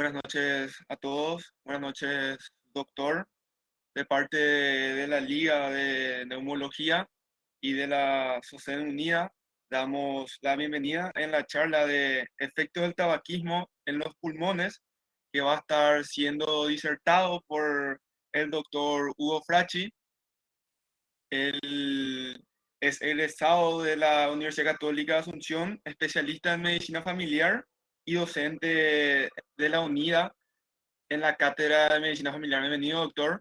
Buenas noches a todos. Buenas noches, doctor. De parte de la Liga de Neumología y de la Sociedad Unida, damos la bienvenida en la charla de efectos del tabaquismo en los pulmones, que va a estar siendo disertado por el doctor Hugo Fracci. Él es egresado de la Universidad Católica de Asunción, especialista en medicina familiar y docente de la UNIDA en la cátedra de medicina familiar. Bienvenido, doctor.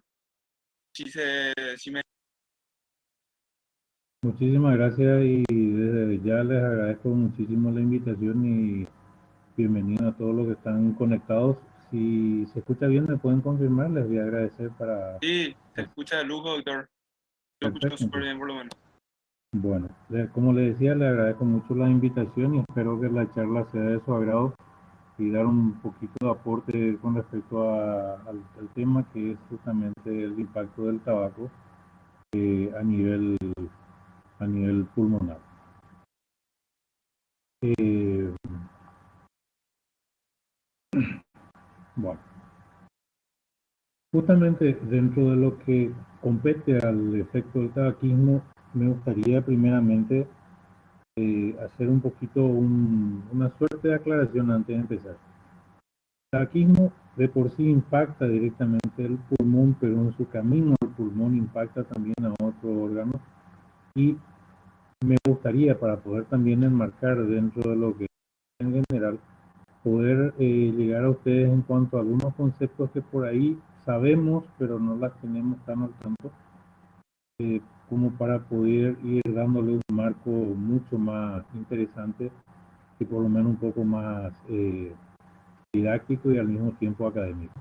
Si me... Muchísimas gracias y desde ya les agradezco muchísimo la invitación y bienvenido a todos los que están conectados. Si se escucha bien, me pueden confirmar, les voy a agradecer para... Sí, se escucha de lujo, doctor. Lo escucho Perfecto. súper bien, por lo menos. Bueno, como le decía, le agradezco mucho la invitación y espero que la charla sea de su agrado y dar un poquito de aporte con respecto al tema que es justamente el impacto del tabaco a nivel pulmonar. Bueno, justamente dentro de lo que compete al efecto del tabaquismo, me gustaría primeramente hacer un poquito una suerte de aclaración antes de empezar. El tabaquismo de por sí impacta directamente el pulmón, pero en su camino al pulmón impacta también a otros órganos y me gustaría, para poder también enmarcar dentro de lo que en general, poder llegar a ustedes en cuanto a algunos conceptos que por ahí sabemos, pero no las tenemos tan al tanto, como para poder ir dándole un marco mucho más interesante y por lo menos un poco más didáctico y al mismo tiempo académico.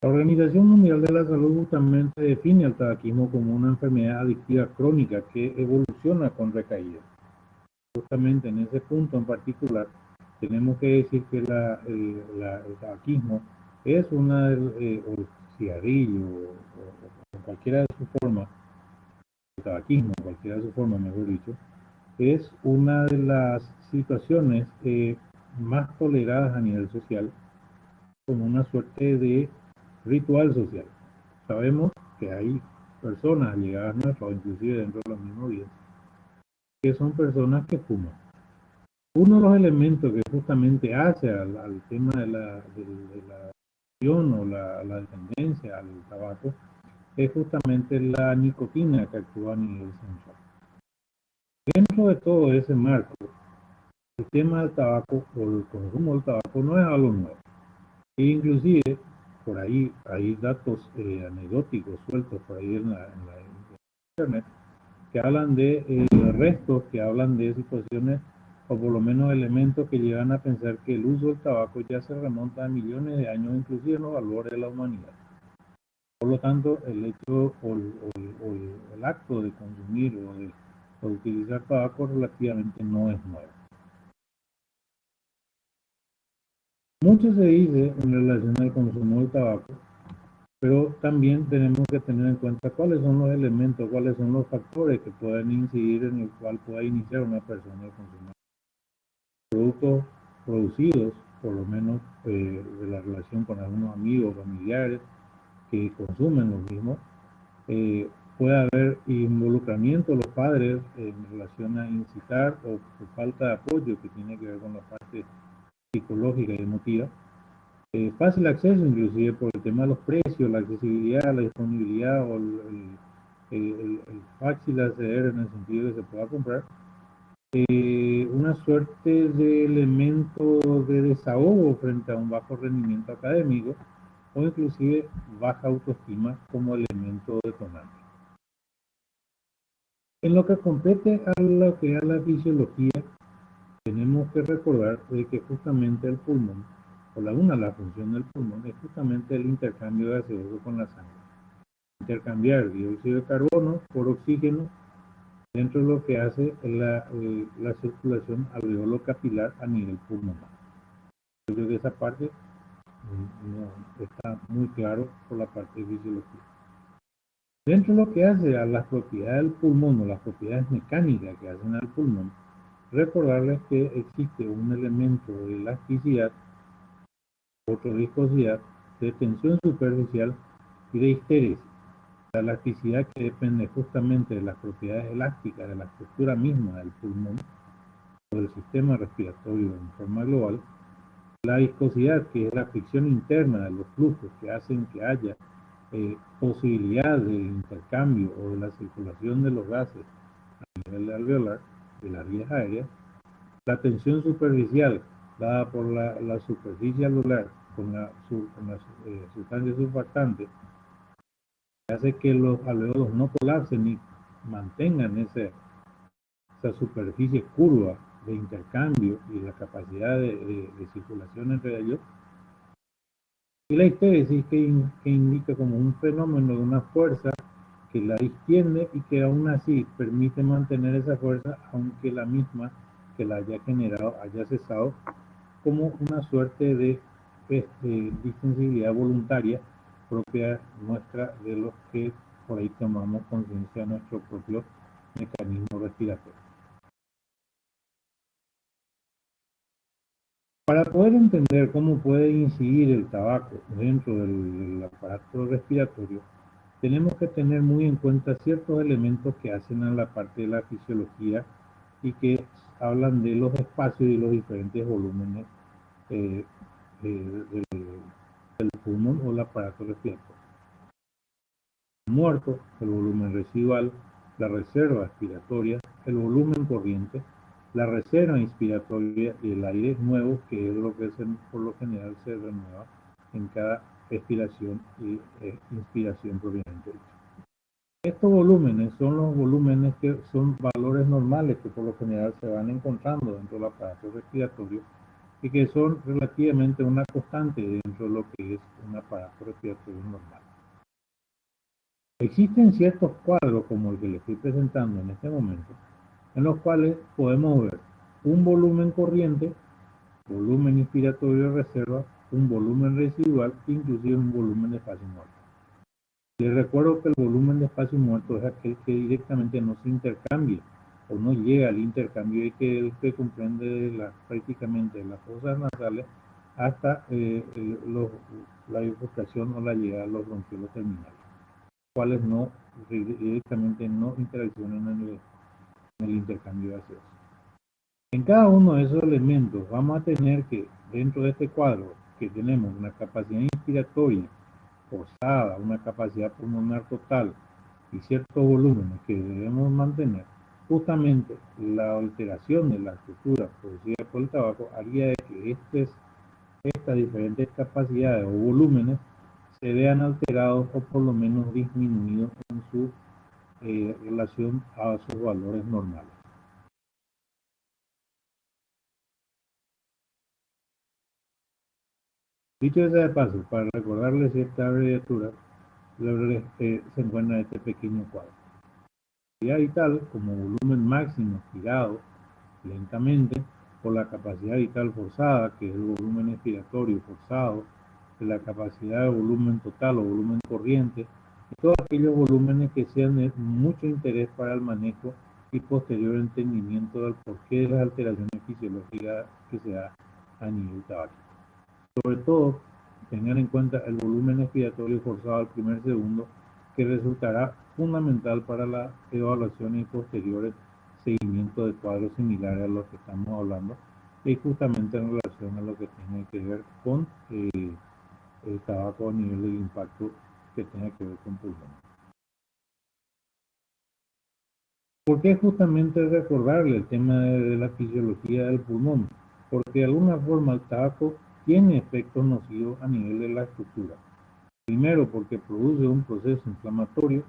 La Organización Mundial de la Salud justamente define al tabaquismo como una enfermedad adictiva crónica que evoluciona con recaídas. Justamente en ese punto en particular, tenemos que decir que el tabaquismo es una, o el cigarrillo, o cualquiera de sus formas, el tabaquismo, cualquiera de sus formas, mejor dicho, es una de las situaciones más toleradas a nivel social, como una suerte de ritual social. Sabemos que hay personas allegadas nuestras, o inclusive dentro de los mismos días, que son personas que fuman. Uno de los elementos que justamente hace al tema de la adicción o la dependencia al tabaco es justamente la nicotina que actúa a nivel central. Dentro de todo ese marco, el tema del tabaco o el consumo del tabaco no es algo nuevo. E inclusive, por ahí hay datos anecdóticos sueltos por ahí en la internet que hablan de restos, que hablan de situaciones o por lo menos elementos que llevan a pensar que el uso del tabaco ya se remonta a millones de años, inclusive en los valores de la humanidad. Por lo tanto, el hecho o el acto de consumir o de utilizar tabaco relativamente no es nuevo. Mucho se dice en relación al consumo del tabaco, pero también tenemos que tener en cuenta cuáles son los elementos, cuáles son los factores que pueden incidir en el cual pueda iniciar una persona a consumir productos producidos, por lo menos de la relación con algunos amigos, familiares que consumen los mismos. Puede haber involucramiento de los padres en relación a incitar o falta de apoyo que tiene que ver con la parte psicológica y emotiva. Fácil acceso, inclusive por el tema de los precios, la accesibilidad, la disponibilidad o el fácil acceder en el sentido de que se pueda comprar. Una suerte de elemento de desahogo frente a un bajo rendimiento académico o inclusive baja autoestima como elemento detonante. En lo que compete a lo que es la fisiología, tenemos que recordar de que justamente el pulmón, o la función del pulmón es justamente el intercambio gaseoso con la sangre. Intercambiar dióxido de carbono por oxígeno dentro de lo que hace la circulación alveolo capilar a nivel pulmonar. Yo creo que esa parte no está muy claro por la parte de fisiología. Dentro de lo que hace a las propiedades del pulmón o las propiedades mecánicas que hacen al pulmón, recordarles que existe un elemento de elasticidad otra viscosidad, de tensión superficial y de histéresis. La elasticidad, que depende justamente de las propiedades elásticas de la estructura misma del pulmón o del sistema respiratorio en forma global. La viscosidad, que es la fricción interna de los flujos que hacen que haya posibilidad de intercambio o de la circulación de los gases a nivel alveolar, de las vías aéreas. La tensión superficial, dada por la superficie alveolar con la sustancia surfactante, que hace que los alveolos no colapsen y mantengan esa superficie curva de intercambio y la capacidad de circulación entre ellos. Y la histéresis, que indica como un fenómeno de una fuerza que la distiende y que aún así permite mantener esa fuerza, aunque la misma que la haya generado haya cesado, como una suerte de distensibilidad voluntaria propia nuestra, de los que por ahí tomamos conciencia de nuestro propio mecanismo respiratorio. Para poder entender cómo puede incidir el tabaco dentro del aparato respiratorio, tenemos que tener muy en cuenta ciertos elementos que hacen a la parte de la fisiología y que hablan de los espacios y los diferentes volúmenes del pulmón o el aparato respiratorio. Muerto, el volumen residual, la reserva expiratoria, el volumen corriente, la reserva inspiratoria y el aire nuevo, que es lo que por lo general se renueva en cada expiración y inspiración propiamente dicha. Estos volúmenes son los volúmenes que son valores normales que por lo general se van encontrando dentro del aparato respiratorio y que son relativamente una constante dentro de lo que es un aparato respiratorio normal. Existen ciertos cuadros, como el que les estoy presentando en este momento, en los cuales podemos ver un volumen corriente, volumen inspiratorio de reserva, un volumen residual, inclusive un volumen de espacio muerto. Les recuerdo que el volumen de espacio muerto es aquel que directamente no se intercambia o no llega al intercambio y que comprende prácticamente las fosas nasales hasta la bifurcación o la llegada a los bronquiolos terminales, cuales no directamente no interaccionan en el intercambio gaseoso. En cada uno de esos elementos vamos a tener que, dentro de este cuadro, que tenemos una capacidad inspiratoria forzada, una capacidad pulmonar total y ciertos volúmenes que debemos mantener, justamente la alteración de la estructura producida por el tabaco haría de que estas diferentes capacidades o volúmenes se vean alterados o por lo menos disminuidos en su relación a sus valores normales. Dicho sea de paso, para recordarles esta abreviatura, se encuentra este pequeño cuadro. La capacidad vital como volumen máximo girado lentamente por la capacidad vital forzada, que es el volumen expiratorio forzado, de la capacidad de volumen total o volumen corriente, y todos aquellos volúmenes que sean de mucho interés para el manejo y posterior entendimiento del porqué de las alteraciones fisiológicas que se da a nivel tabáquico. Sobre todo, tener en cuenta el volumen expiratorio forzado al primer segundo, que resultará fundamental para la evaluación y posteriores seguimiento de cuadros similares a los que estamos hablando, y justamente en relación a lo que tiene que ver con el tabaco a nivel del impacto que tenga que ver con pulmón. ¿Por qué justamente recordarle el tema de la fisiología del pulmón? Porque de alguna forma el tabaco tiene efectos nocivos a nivel de la estructura. Primero, porque produce un proceso inflamatorio,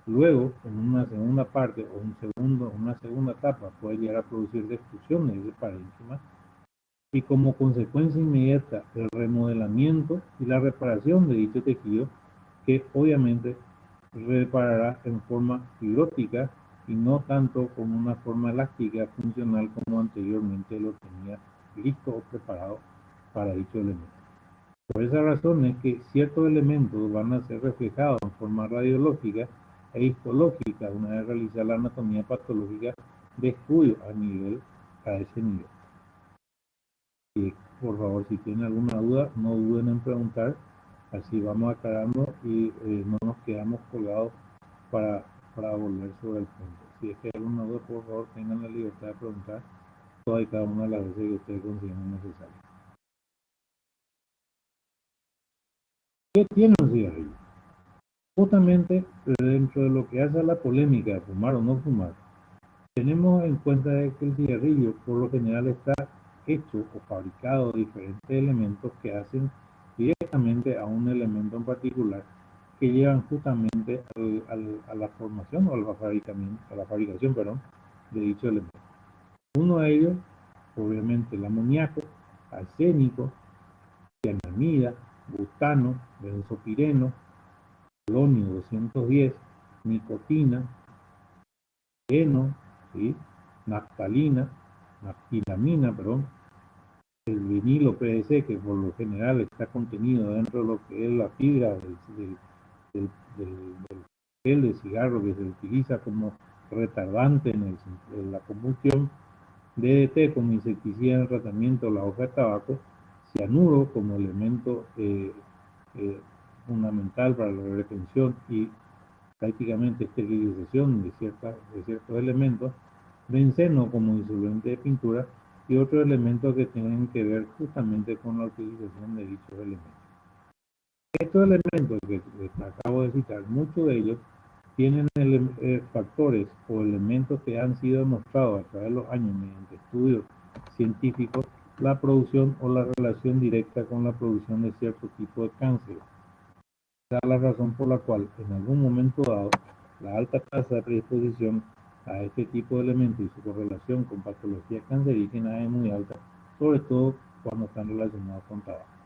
luego en una segunda parte o una segunda etapa puede llegar a producir destrucción de ese parénquima y como consecuencia inmediata el remodelamiento y la reparación de dicho tejido, que obviamente reparará en forma fibrótica y no tanto como una forma elástica funcional como anteriormente lo tenía listo o preparado para dicho elemento. Por esa razón es que ciertos elementos van a ser reflejados en forma radiológica e histológica una vez realizada la anatomía patológica de estudio a ese nivel. por favor, si tienen alguna duda, no duden en preguntar, así vamos aclarando y no nos quedamos colgados para volver sobre el punto. Si es que hay alguna duda, por favor, tengan la libertad de preguntar todas y cada una de las veces que ustedes consideren necesario. ¿Qué tiene un cigarrillo? Justamente dentro de lo que hace a la polémica de fumar o no fumar, tenemos en cuenta de que el cigarrillo por lo general está hecho o fabricado de diferentes elementos que hacen directamente a un elemento en particular que llevan justamente a la formación o a la fabricación, perdón, de dicho elemento. Uno de ellos, obviamente, el amoníaco, arsénico, cianamida, butano, benzopireno, polonio 210, nicotina, heno, ¿sí? naftalina, naftilamina, perdón, el vinilo PVC, que por lo general está contenido dentro de lo que es la fibra del papel de cigarro que se utiliza como retardante en la combustión, DDT como insecticida en el tratamiento de la hoja de tabaco, cianuro como elemento eh, fundamental para la retención y prácticamente esterilización de ciertos elementos, benceno como disolvente de pintura y otros elementos que tienen que ver justamente con la utilización de dichos elementos. Estos elementos que acabo de citar, muchos de ellos tienen factores o elementos que han sido demostrados a través de los años mediante estudios científicos, la producción o la relación directa con la producción de cierto tipo de cáncer. Esa es la razón por la cual en algún momento dado la alta tasa de predisposición a este tipo de elementos y su correlación con patologías cancerígenas es muy alta, sobre todo cuando están relacionados con tabaco.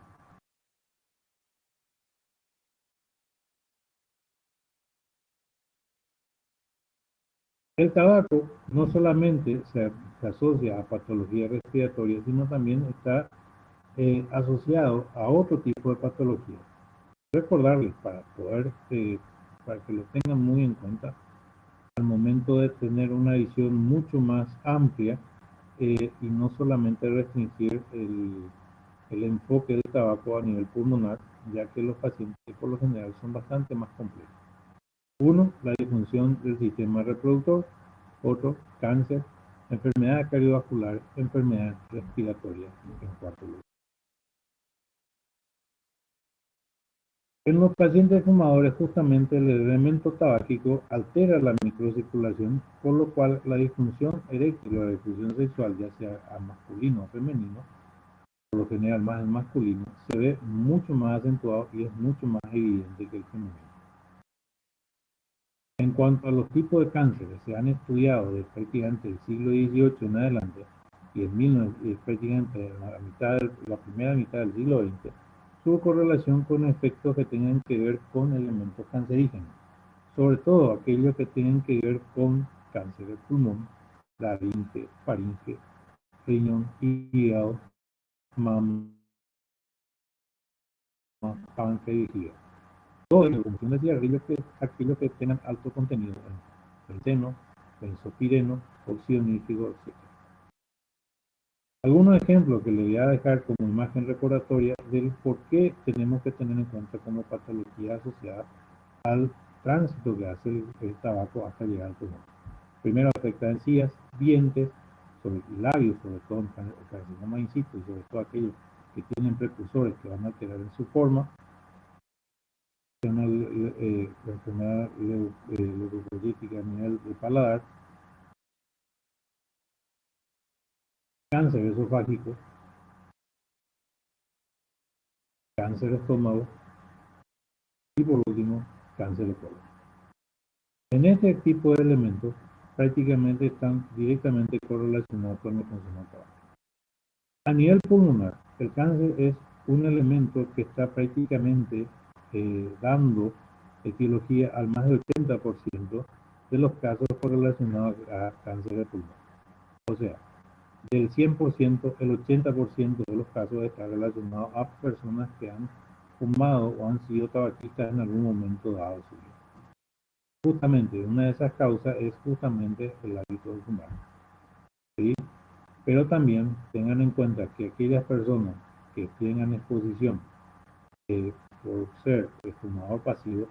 El tabaco no solamente se asocia a patologías respiratorias, sino también está asociado a otro tipo de patologías. Recordarles para que lo tengan muy en cuenta, al momento de tener una visión mucho más amplia y no solamente restringir el enfoque del tabaco a nivel pulmonar, ya que los pacientes por lo general son bastante más complejos. Uno, la disfunción del sistema reproductor. Otro, cáncer, enfermedad cardiovascular, enfermedad respiratoria, en cuarto lugar. En los pacientes fumadores, justamente el elemento tabáquico altera la microcirculación, por lo cual la disfunción eréctil o la disfunción sexual, ya sea a masculino o femenino, por lo general más en masculino, se ve mucho más acentuado y es mucho más evidente que el femenino. En cuanto a los tipos de cánceres, se han estudiado desde prácticamente el siglo XVIII en adelante y prácticamente la primera mitad del siglo XX, su correlación con efectos que tengan que ver con elementos cancerígenos, sobre todo aquellos que tienen que ver con cáncer de pulmón, laringe, faringe, riñón, hígado, mama, páncreas y hígado. Todo en la combustión de cigarrillos que aquellos que tengan alto contenido en benceno, benzopireno, óxido nítrico, etc. Algunos ejemplos que le voy a dejar como imagen recordatoria del por qué tenemos que tener en cuenta como patología asociada al tránsito que hace el tabaco hasta llegar al pulmón. Primero afecta encías, dientes, sobre labios, sobre todo en carcinoma in situ y sobre todo aquellos que tienen precursores que van a alterar en su forma, la enfermedad leucocítica a nivel de paladar, cáncer esofágico, cáncer de estómago y por último, cáncer de colon. En este tipo de elementos prácticamente están directamente correlacionados con el consumo de tabaco. A nivel pulmonar, el cáncer es un elemento que está prácticamente dando etiología al más del 80% de los casos correlacionados a cáncer de pulmón. O sea, del 100%, el 80% de los casos está relacionado a personas que han fumado o han sido tabaquistas en algún momento dado de su vida. Justamente una de esas causas es justamente el hábito de fumar. ¿Sí? Pero también tengan en cuenta que aquellas personas que tengan exposición por ser fumador pasivo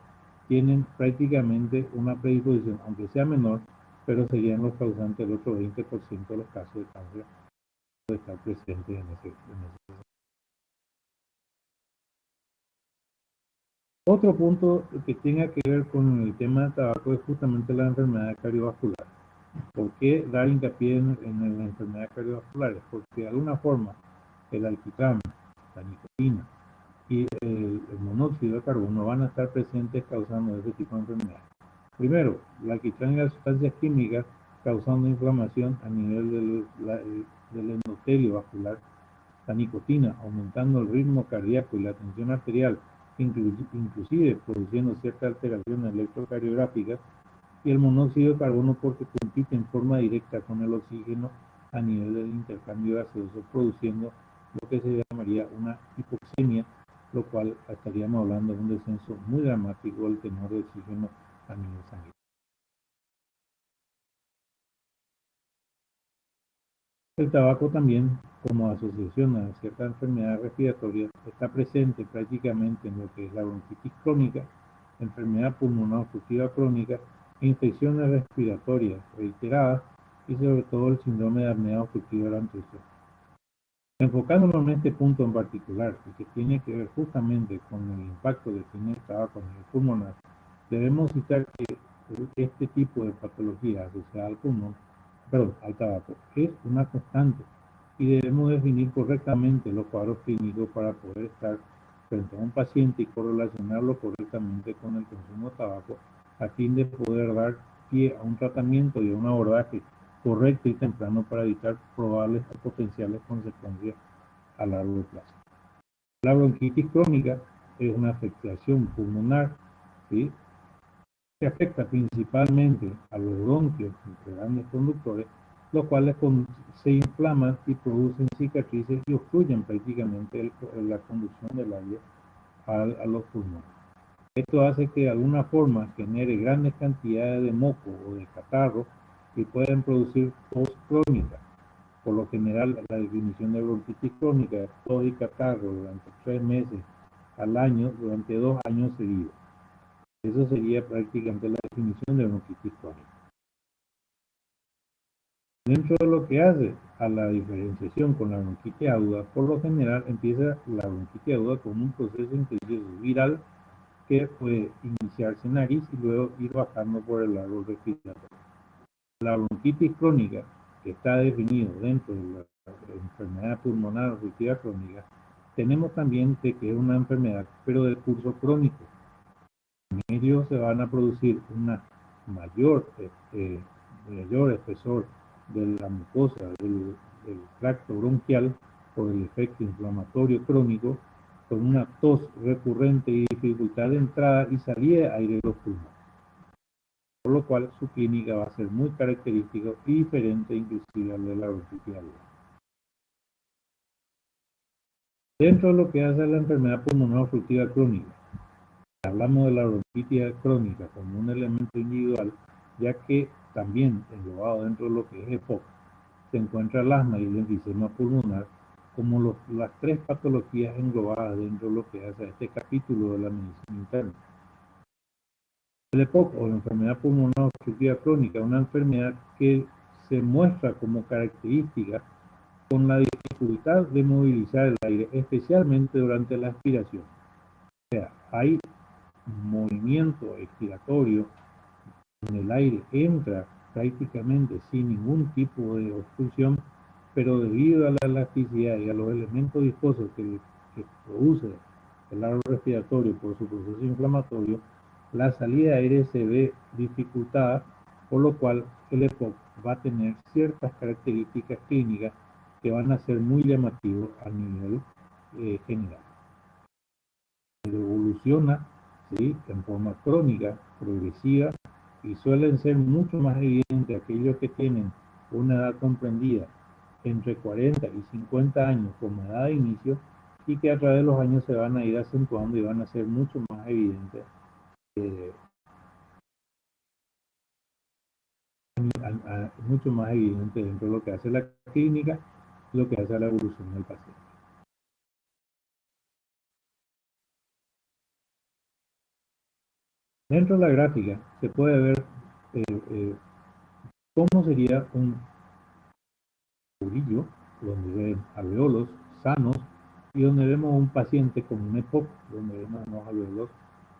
tienen prácticamente una predisposición, aunque sea menor, pero serían los causantes del otro 20% de los casos de cáncer de estar presentes en ese. Otro punto que tenga que ver con el tema del tabaco es justamente la enfermedad cardiovascular. ¿Por qué dar hincapié en las enfermedades cardiovasculares? Porque de alguna forma el alquitrán, la nicotina y el monóxido de carbono van a estar presentes causando ese tipo de enfermedades. Primero, la alquitrán y las sustancias químicas causando inflamación a nivel del endotelio vascular, la nicotina aumentando el ritmo cardíaco y la tensión arterial, inclusive produciendo ciertas alteraciones electrocardiográficas, y el monóxido de carbono porque compite en forma directa con el oxígeno a nivel del intercambio gaseoso, produciendo lo que se llamaría una hipoxemia, lo cual estaríamos hablando de un descenso muy dramático del tenor de oxígeno a nivel sanguíneo. El tabaco también, como asociación a ciertas enfermedades respiratorias, está presente prácticamente en lo que es la bronquitis crónica, enfermedad pulmonar obstructiva crónica, infecciones respiratorias reiteradas y sobre todo el síndrome de apnea obstructiva de la nutrición. Enfocándonos en este punto en particular, y que tiene que ver justamente con el impacto que tiene el tabaco en el pulmonar, debemos citar que este tipo de patología asociada al pulmón, perdón, al tabaco, es una constante y debemos definir correctamente los cuadros clínicos para poder estar frente a un paciente y correlacionarlo correctamente con el consumo de tabaco a fin de poder dar pie a un tratamiento y a un abordaje correcto y temprano para evitar probables o potenciales consecuencias a largo plazo. La bronquitis crónica es una afectación pulmonar, ¿sí?, que afecta principalmente a los bronquios entre grandes conductores, los cuales se inflaman y producen cicatrices y obstruyen prácticamente la conducción del aire a los pulmones. Esto hace que de alguna forma genere grandes cantidades de moco o de catarro que pueden producir tos crónica. Por lo general, la definición de bronquitis crónica es tos y catarro durante 3 meses al año, durante 2 años seguidos. Eso sería prácticamente la definición de bronquitis crónica. Dentro de lo que hace a la diferenciación con la bronquitis aguda, por lo general empieza la bronquitis aguda con un proceso infeccioso viral que puede iniciarse en nariz y luego ir bajando por el árbol respiratorio. La bronquitis crónica, que está definido dentro de la enfermedad pulmonar obstructiva crónica, tenemos también que es una enfermedad, pero de curso crónico. En medio se van a producir una mayor espesor de la mucosa del tracto bronquial por el efecto inflamatorio crónico, con una tos recurrente y dificultad de entrada y salida de aire de los pulmones, por lo cual su clínica va a ser muy característica y diferente inclusive a la de la bronquitis aguda. Dentro de lo que hace a la enfermedad pulmonar obstructiva crónica, hablamos de la bronquitis crónica como un elemento individual, ya que también englobado dentro de lo que es EPOC se encuentra el asma y el enfisema pulmonar como las 3 patologías englobadas dentro de lo que hace a este capítulo de la medicina interna. El EPOC o la enfermedad pulmonar obstructiva crónica es una enfermedad que se muestra como característica con la dificultad de movilizar el aire, especialmente durante la expiración. O sea, hay movimiento expiratorio en el aire, entra prácticamente sin ningún tipo de obstrucción, pero debido a la elasticidad y a los elementos viscosos que produce el árbol respiratorio por su proceso inflamatorio, la salida de aire se ve dificultada, por lo cual el EPOC va a tener ciertas características clínicas que van a ser muy llamativos a nivel general. Evoluciona, ¿sí?, en forma crónica, progresiva, y suelen ser mucho más evidentes aquellos que tienen una edad comprendida entre 40 y 50 años como edad de inicio, y que a través de los años se van a ir acentuando y van a ser mucho más evidentes a mucho más evidente dentro de lo que hace la clínica y lo que hace a la evolución del paciente. Dentro de la gráfica se puede ver cómo sería un cubillo donde ven alveolos sanos y donde vemos un paciente con un EPOC, donde vemos unos alveolos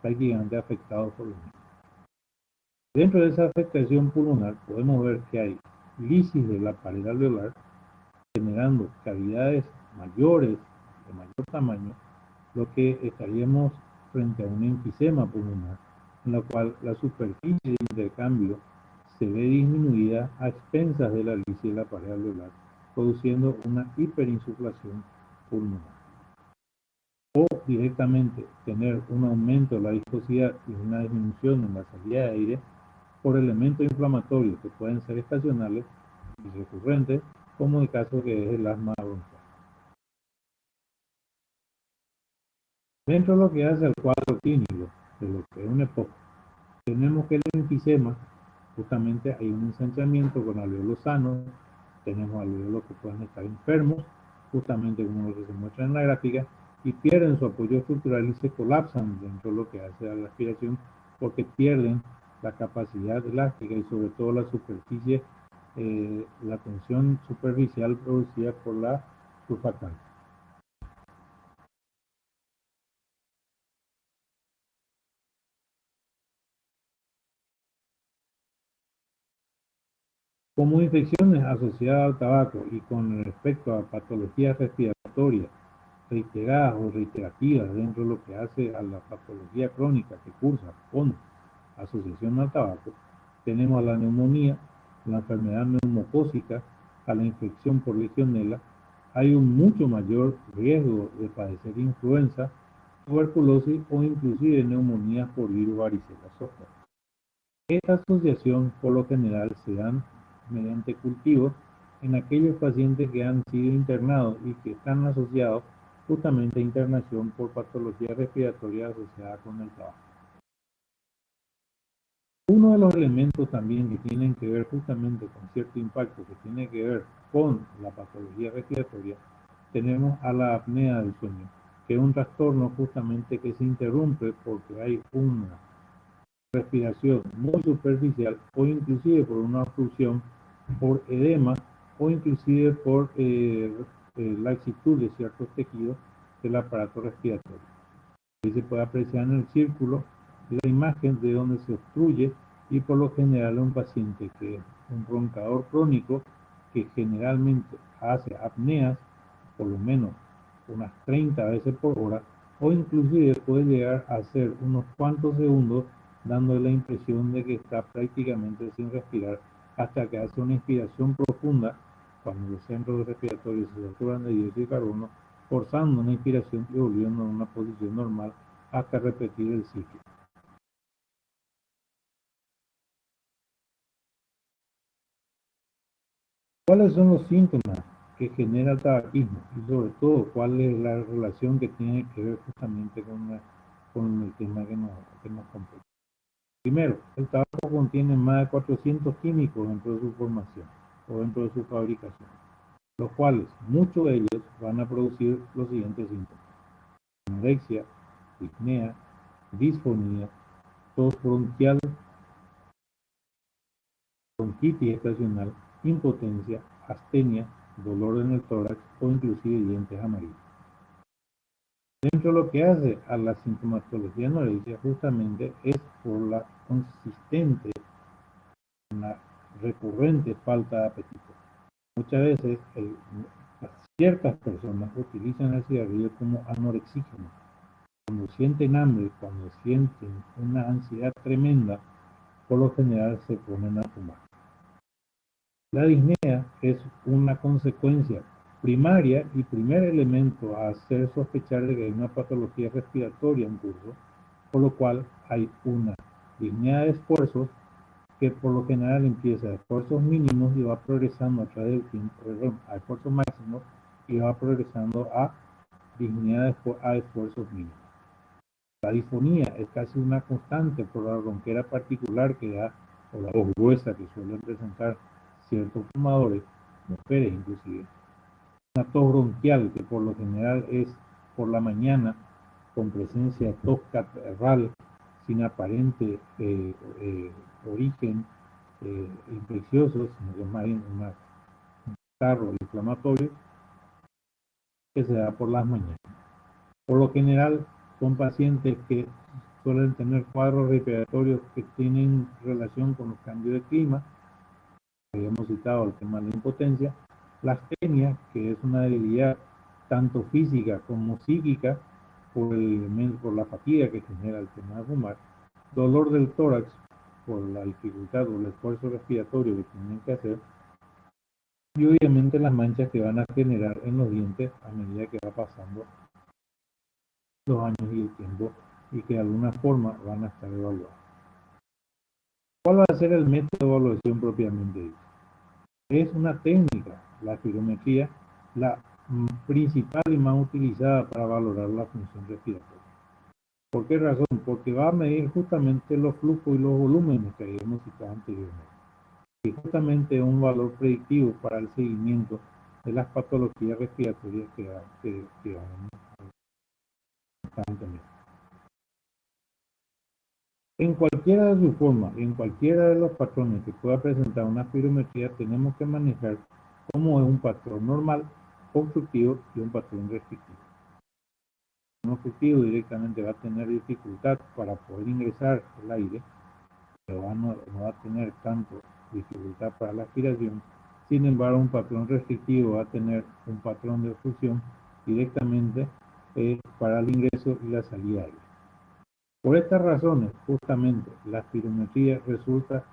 prácticamente afectados por lo mismo. Dentro de esa afectación pulmonar podemos ver que hay lisis de la pared alveolar generando cavidades mayores, de mayor tamaño, lo que estaríamos frente a un enfisema pulmonar, en la cual la superficie de intercambio se ve disminuida a expensas de la lisis de la pared alveolar, produciendo una hiperinsuflación pulmonar. O directamente tener un aumento de la viscosidad y una disminución en la salida de aire por elementos inflamatorios que pueden ser estacionales y recurrentes, como el caso que es el asma bronquial. Dentro de lo que hace al cuadro clínico de lo que es un EPOC, tenemos que el enfisema, justamente hay un ensanchamiento con alveolos sanos, tenemos alveolos que pueden estar enfermos, justamente como lo que se muestra en la gráfica, y pierden su apoyo estructural y se colapsan dentro de lo que hace a la respiración porque pierden la capacidad elástica y sobre todo la superficie, la tensión superficial producida por la surfactante. Como infecciones asociadas al tabaco y con respecto a patologías respiratorias reiteradas o reiterativas dentro de lo que hace a la patología crónica que cursa con asociación al tabaco, tenemos a la neumonía, la enfermedad neumocócica, a la infección por legionela. Hay un mucho mayor riesgo de padecer influenza, tuberculosis o inclusive neumonías por virus varicela zoster. Esta asociación por lo general se dan mediante cultivos en aquellos pacientes que han sido internados y que están asociados justamente a internación por patología respiratoria asociada con el trabajo. Uno de los elementos también que tienen que ver justamente con cierto impacto que tiene que ver con la patología respiratoria, tenemos a la apnea del sueño, que es un trastorno justamente que se interrumpe porque hay una respiración muy superficial o inclusive por una obstrucción, por edema o inclusive por laxitud de ciertos tejidos del aparato respiratorio. Ahí se puede apreciar en el círculo la imagen de donde se obstruye y por lo general un paciente que es un roncador crónico que generalmente hace apneas por lo menos unas 30 veces por hora o inclusive puede llegar a hacer unos cuantos segundos dando la impresión de que está prácticamente sin respirar hasta que hace una inspiración profunda cuando los centros respiratorios se saturan de dióxido de carbono, forzando una inspiración y volviendo a una posición normal hasta repetir el ciclo. ¿Cuáles son los síntomas que genera el tabaquismo? Y sobre todo, ¿cuál es la relación que tiene que ver justamente con el tema que nos compete? Primero, el tabaco contiene más de 400 químicos dentro de su formación o dentro de su fabricación, los cuales muchos de ellos van a producir los siguientes síntomas: anorexia, disnea, disfonía, tos bronquial, bronquitis estacional, impotencia, astenia, dolor en el tórax o inclusive dientes amarillos. Dentro de lo que hace a la sintomatología anorexia justamente es por la consistente, una recurrente falta de apetito. Muchas veces ciertas personas utilizan el cigarrillo como anorexígeno. Cuando sienten hambre, cuando sienten una ansiedad tremenda, por lo general se ponen a fumar. La disnea es una consecuencia primaria y primer elemento a hacer sospechar de que hay una patología respiratoria en curso, por lo cual hay una disnea de esfuerzos que por lo general empieza a esfuerzos mínimos y va progresando a través del tiempo, a esfuerzos máximos y va progresando a disnea a esfuerzos mínimos. La disfonía es casi una constante por la ronquera particular que da o la voz gruesa que suelen presentar ciertos fumadores, mujeres inclusive, una tos bronquial que por lo general es por la mañana con presencia de tos catarral sin aparente origen infeccioso, sino que es más bien un catarro inflamatorio que se da por las mañanas. Por lo general son pacientes que suelen tener cuadros respiratorios que tienen relación con los cambios de clima. Habíamos citado el tema de la impotencia, la astenia, que es una debilidad tanto física como psíquica por la fatiga que genera el tema de fumar, dolor del tórax por la dificultad o el esfuerzo respiratorio que tienen que hacer, y obviamente las manchas que van a generar en los dientes a medida que va pasando los años y el tiempo, y que de alguna forma van a estar evaluados. ¿Cuál va a ser el método de evaluación propiamente dicho? Es una técnica, la espirometría, la principal y más utilizada para valorar la función respiratoria. ¿Por qué razón? Porque va a medir justamente los flujos y los volúmenes que habíamos citado anteriormente. Y justamente es un valor predictivo para el seguimiento de las patologías respiratorias que vamos constantemente. En cualquiera de sus formas, en cualquiera de los patrones que pueda presentar una espirometría, tenemos que manejar cómo es un patrón normal, obstructivo y un patrón restrictivo. Un obstructivo directamente va a tener dificultad para poder ingresar el aire, pero no va a tener tanto dificultad para la aspiración. Sin embargo, un patrón restrictivo va a tener un patrón de obstrucción directamente para el ingreso y la salida de aire. Por estas razones, justamente, la espirometría resulta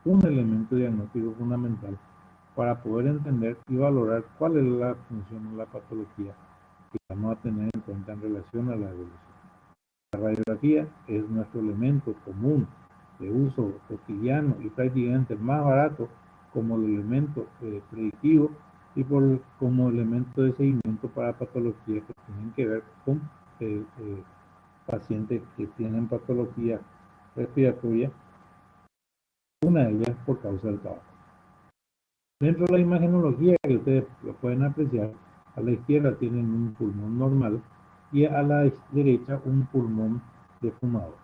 un elemento diagnóstico fundamental para poder entender y valorar cuál es la función o la patología que vamos a tener en cuenta en relación a la evolución. La radiografía es nuestro elemento común de uso cotidiano y prácticamente el más barato como el elemento predictivo y como elemento de seguimiento para patologías que tienen que ver con pacientes que tienen patología respiratoria, una de ellas por causa del tabaco. Dentro de la imagenología que ustedes lo pueden apreciar, a la izquierda tienen un pulmón normal y a la derecha un pulmón de fumador.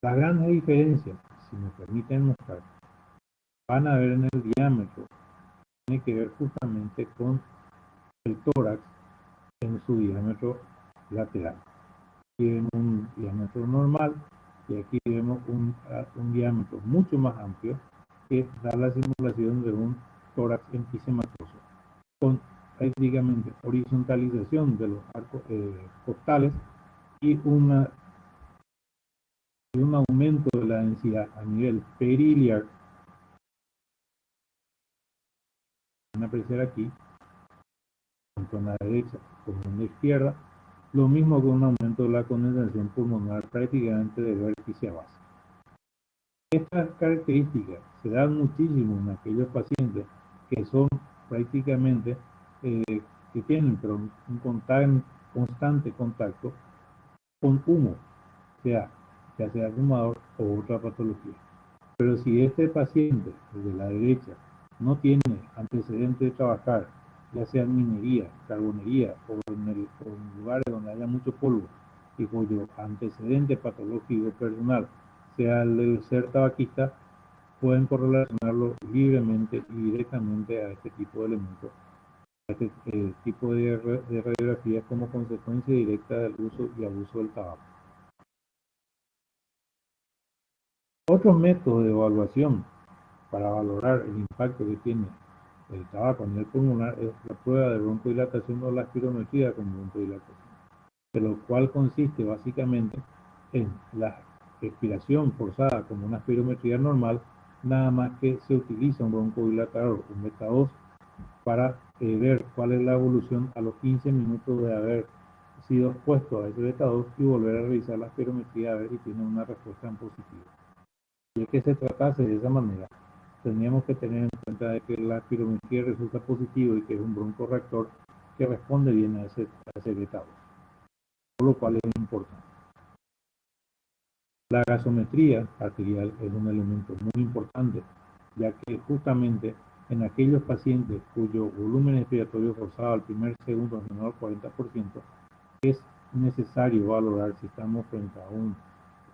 Las grandes diferencias, si me permiten mostrar, van a ver en el diámetro, tiene que ver justamente con el tórax en su diámetro lateral. Aquí vemos un diámetro normal y aquí vemos un diámetro mucho más amplio que da la simulación de un tórax enfisematoso con prácticamente horizontalización de los arcos costales y un aumento de la densidad a nivel periliar. Van a apreciar aquí, tanto en la derecha como en la izquierda, lo mismo con un aumento de la condensación pulmonar prácticamente de vértice a base. Estas características se dan muchísimo en aquellos pacientes que son prácticamente, que tienen un constante contacto con humo, ya sea fumador o otra patología. Pero si este paciente, el de la derecha, no tiene antecedente de trabajar, ya sea en minería, carbonería o en lugares donde haya mucho polvo y cuyo antecedente patológico personal sea el de ser tabaquista, pueden correlacionarlo libremente y directamente a este tipo de elementos, a este tipo de radiografía como consecuencia directa del uso y abuso del tabaco. Otros métodos de evaluación para valorar el impacto que tiene el tabaco a nivel pulmonar es la prueba de broncodilatación o la espirometría con broncodilatación, de lo cual consiste básicamente en la respiración forzada como una espirometría normal, nada más que se utiliza un broncodilatador, un beta 2, para ver cuál es la evolución a los 15 minutos de haber sido expuesto a ese beta 2 y volver a revisar la espirometría a ver si tiene una respuesta en positivo. Si es que se tratase de esa manera, tendríamos que tener en cuenta de que la espirometría resulta positivo y que es un broncorreactor que responde bien a ese beta 2, por lo cual es importante. La gasometría arterial es un elemento muy importante, ya que justamente en aquellos pacientes cuyo volumen respiratorio forzado al primer segundo es menor al 40%, es necesario valorar si estamos frente a un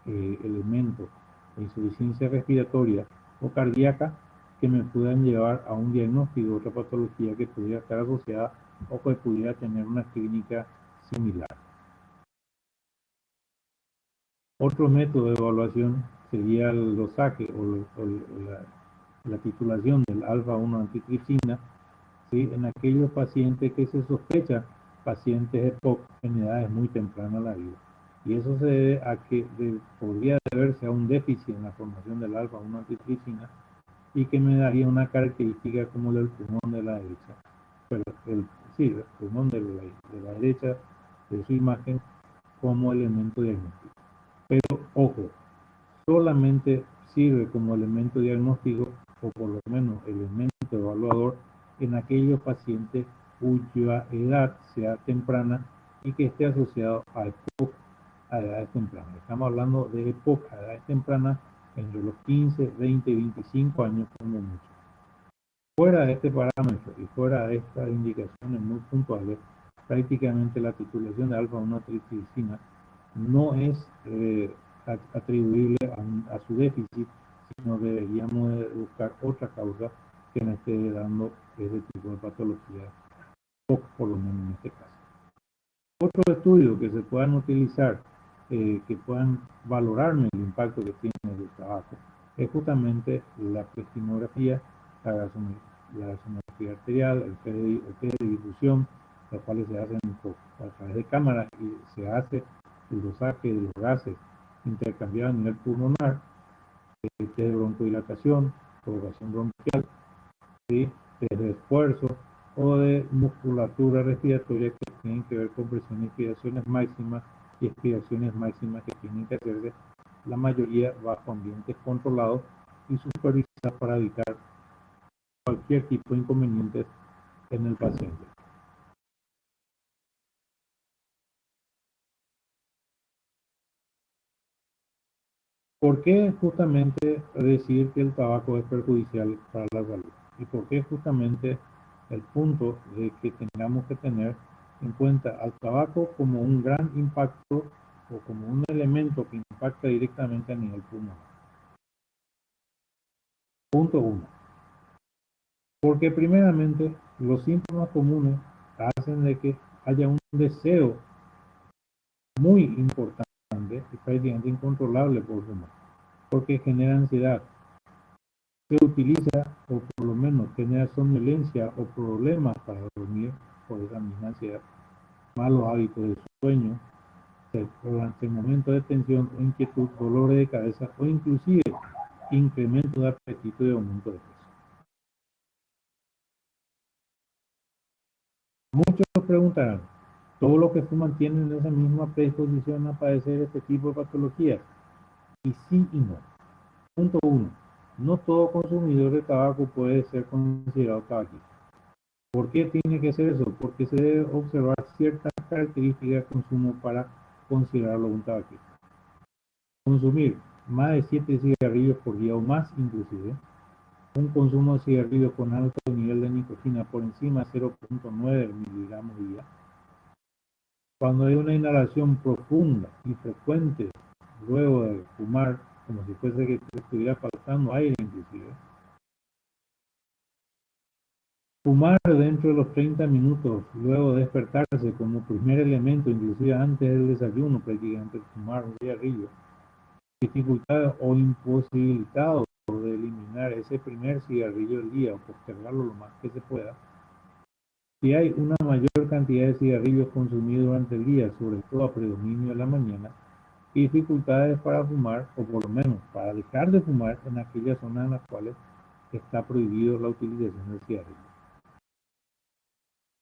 elemento de insuficiencia respiratoria o cardíaca que me puedan llevar a un diagnóstico de otra patología que pudiera estar asociada o que pudiera tener una clínica similar. Otro método de evaluación sería el dosaje la titulación del alfa-1 antitripsina, ¿sí?, en aquellos pacientes que se sospecha pacientes EPOC en edades muy tempranas de la vida. Y eso se debe a que podría deberse a un déficit en la formación del alfa-1 antitripsina y que me daría una característica como el pulmón de la derecha. Pero el pulmón de la derecha de su imagen como elemento diagnóstico. Pero ojo, solamente sirve como elemento diagnóstico o por lo menos elemento evaluador en aquellos pacientes cuya edad sea temprana y que esté asociado a EPOC a edades tempranas. Estamos hablando de EPOC a edades tempranas entre los 15, 20 y 25 años como mucho. Fuera de este parámetro y fuera de estas indicaciones muy puntuales, prácticamente la titulación de alfa-1 antitripsina no es atribuible a su déficit, sino que deberíamos buscar otra causa que nos esté dando ese tipo de patología, o por lo menos en este caso. Otro estudio que se puedan utilizar, que puedan valorarme el impacto que tiene el tabaco, es justamente la plastinografía, la gasometría arterial, el test de difusión, los cuales se hacen a través de cámara y se hace el dosaje de los gases intercambiados a nivel pulmonar, el test de broncodilatación, provocación bronquial, ¿sí?, test de esfuerzo o de musculatura respiratoria que tienen que ver con presión y expiraciones máximas y expiraciones máximas que tienen que hacerse la mayoría bajo ambientes controlados y supervisados para evitar cualquier tipo de inconvenientes en el paciente. ¿Por qué justamente decir que el tabaco es perjudicial para la salud? ¿Y por qué justamente el punto de que tengamos que tener en cuenta al tabaco como un gran impacto o como un elemento que impacta directamente a nivel pulmonar? Punto 1. Porque primeramente los síntomas comunes hacen de que haya un deseo muy importante y prácticamente incontrolable por fumar, porque genera ansiedad. Se utiliza, o por lo menos genera somnolencia o problemas para dormir por esa misma ansiedad, malos hábitos de sueño, durante el momento de tensión o inquietud, dolores de cabeza o inclusive incremento de apetito y aumento de peso. Muchos preguntarán, ¿todos los que fuman tienen esa misma predisposición a padecer este tipo de patologías? Y sí y no. Punto 1. No todo consumidor de tabaco puede ser considerado tabaquista. ¿Por qué tiene que ser eso? Porque se debe observar ciertas características de consumo para considerarlo un tabaquista. Consumir más de 7 cigarrillos por día o más inclusive, un consumo de cigarrillos con alto nivel de nicotina por encima de 0.9 miligramos día. Cuando hay una inhalación profunda y frecuente luego de fumar, como si fuese que estuviera faltando aire inclusive. Fumar dentro de los 30 minutos, luego de despertarse como primer elemento, inclusive antes del desayuno, prácticamente fumar un cigarrillo. Dificultad o imposibilitado de eliminar ese primer cigarrillo del día o postergarlo lo más que se pueda. Si hay una mayor cantidad de cigarrillos consumidos durante el día, sobre todo a predominio de la mañana, y dificultades para fumar, o por lo menos para dejar de fumar en aquellas zonas en las cuales está prohibido la utilización del cigarrillo.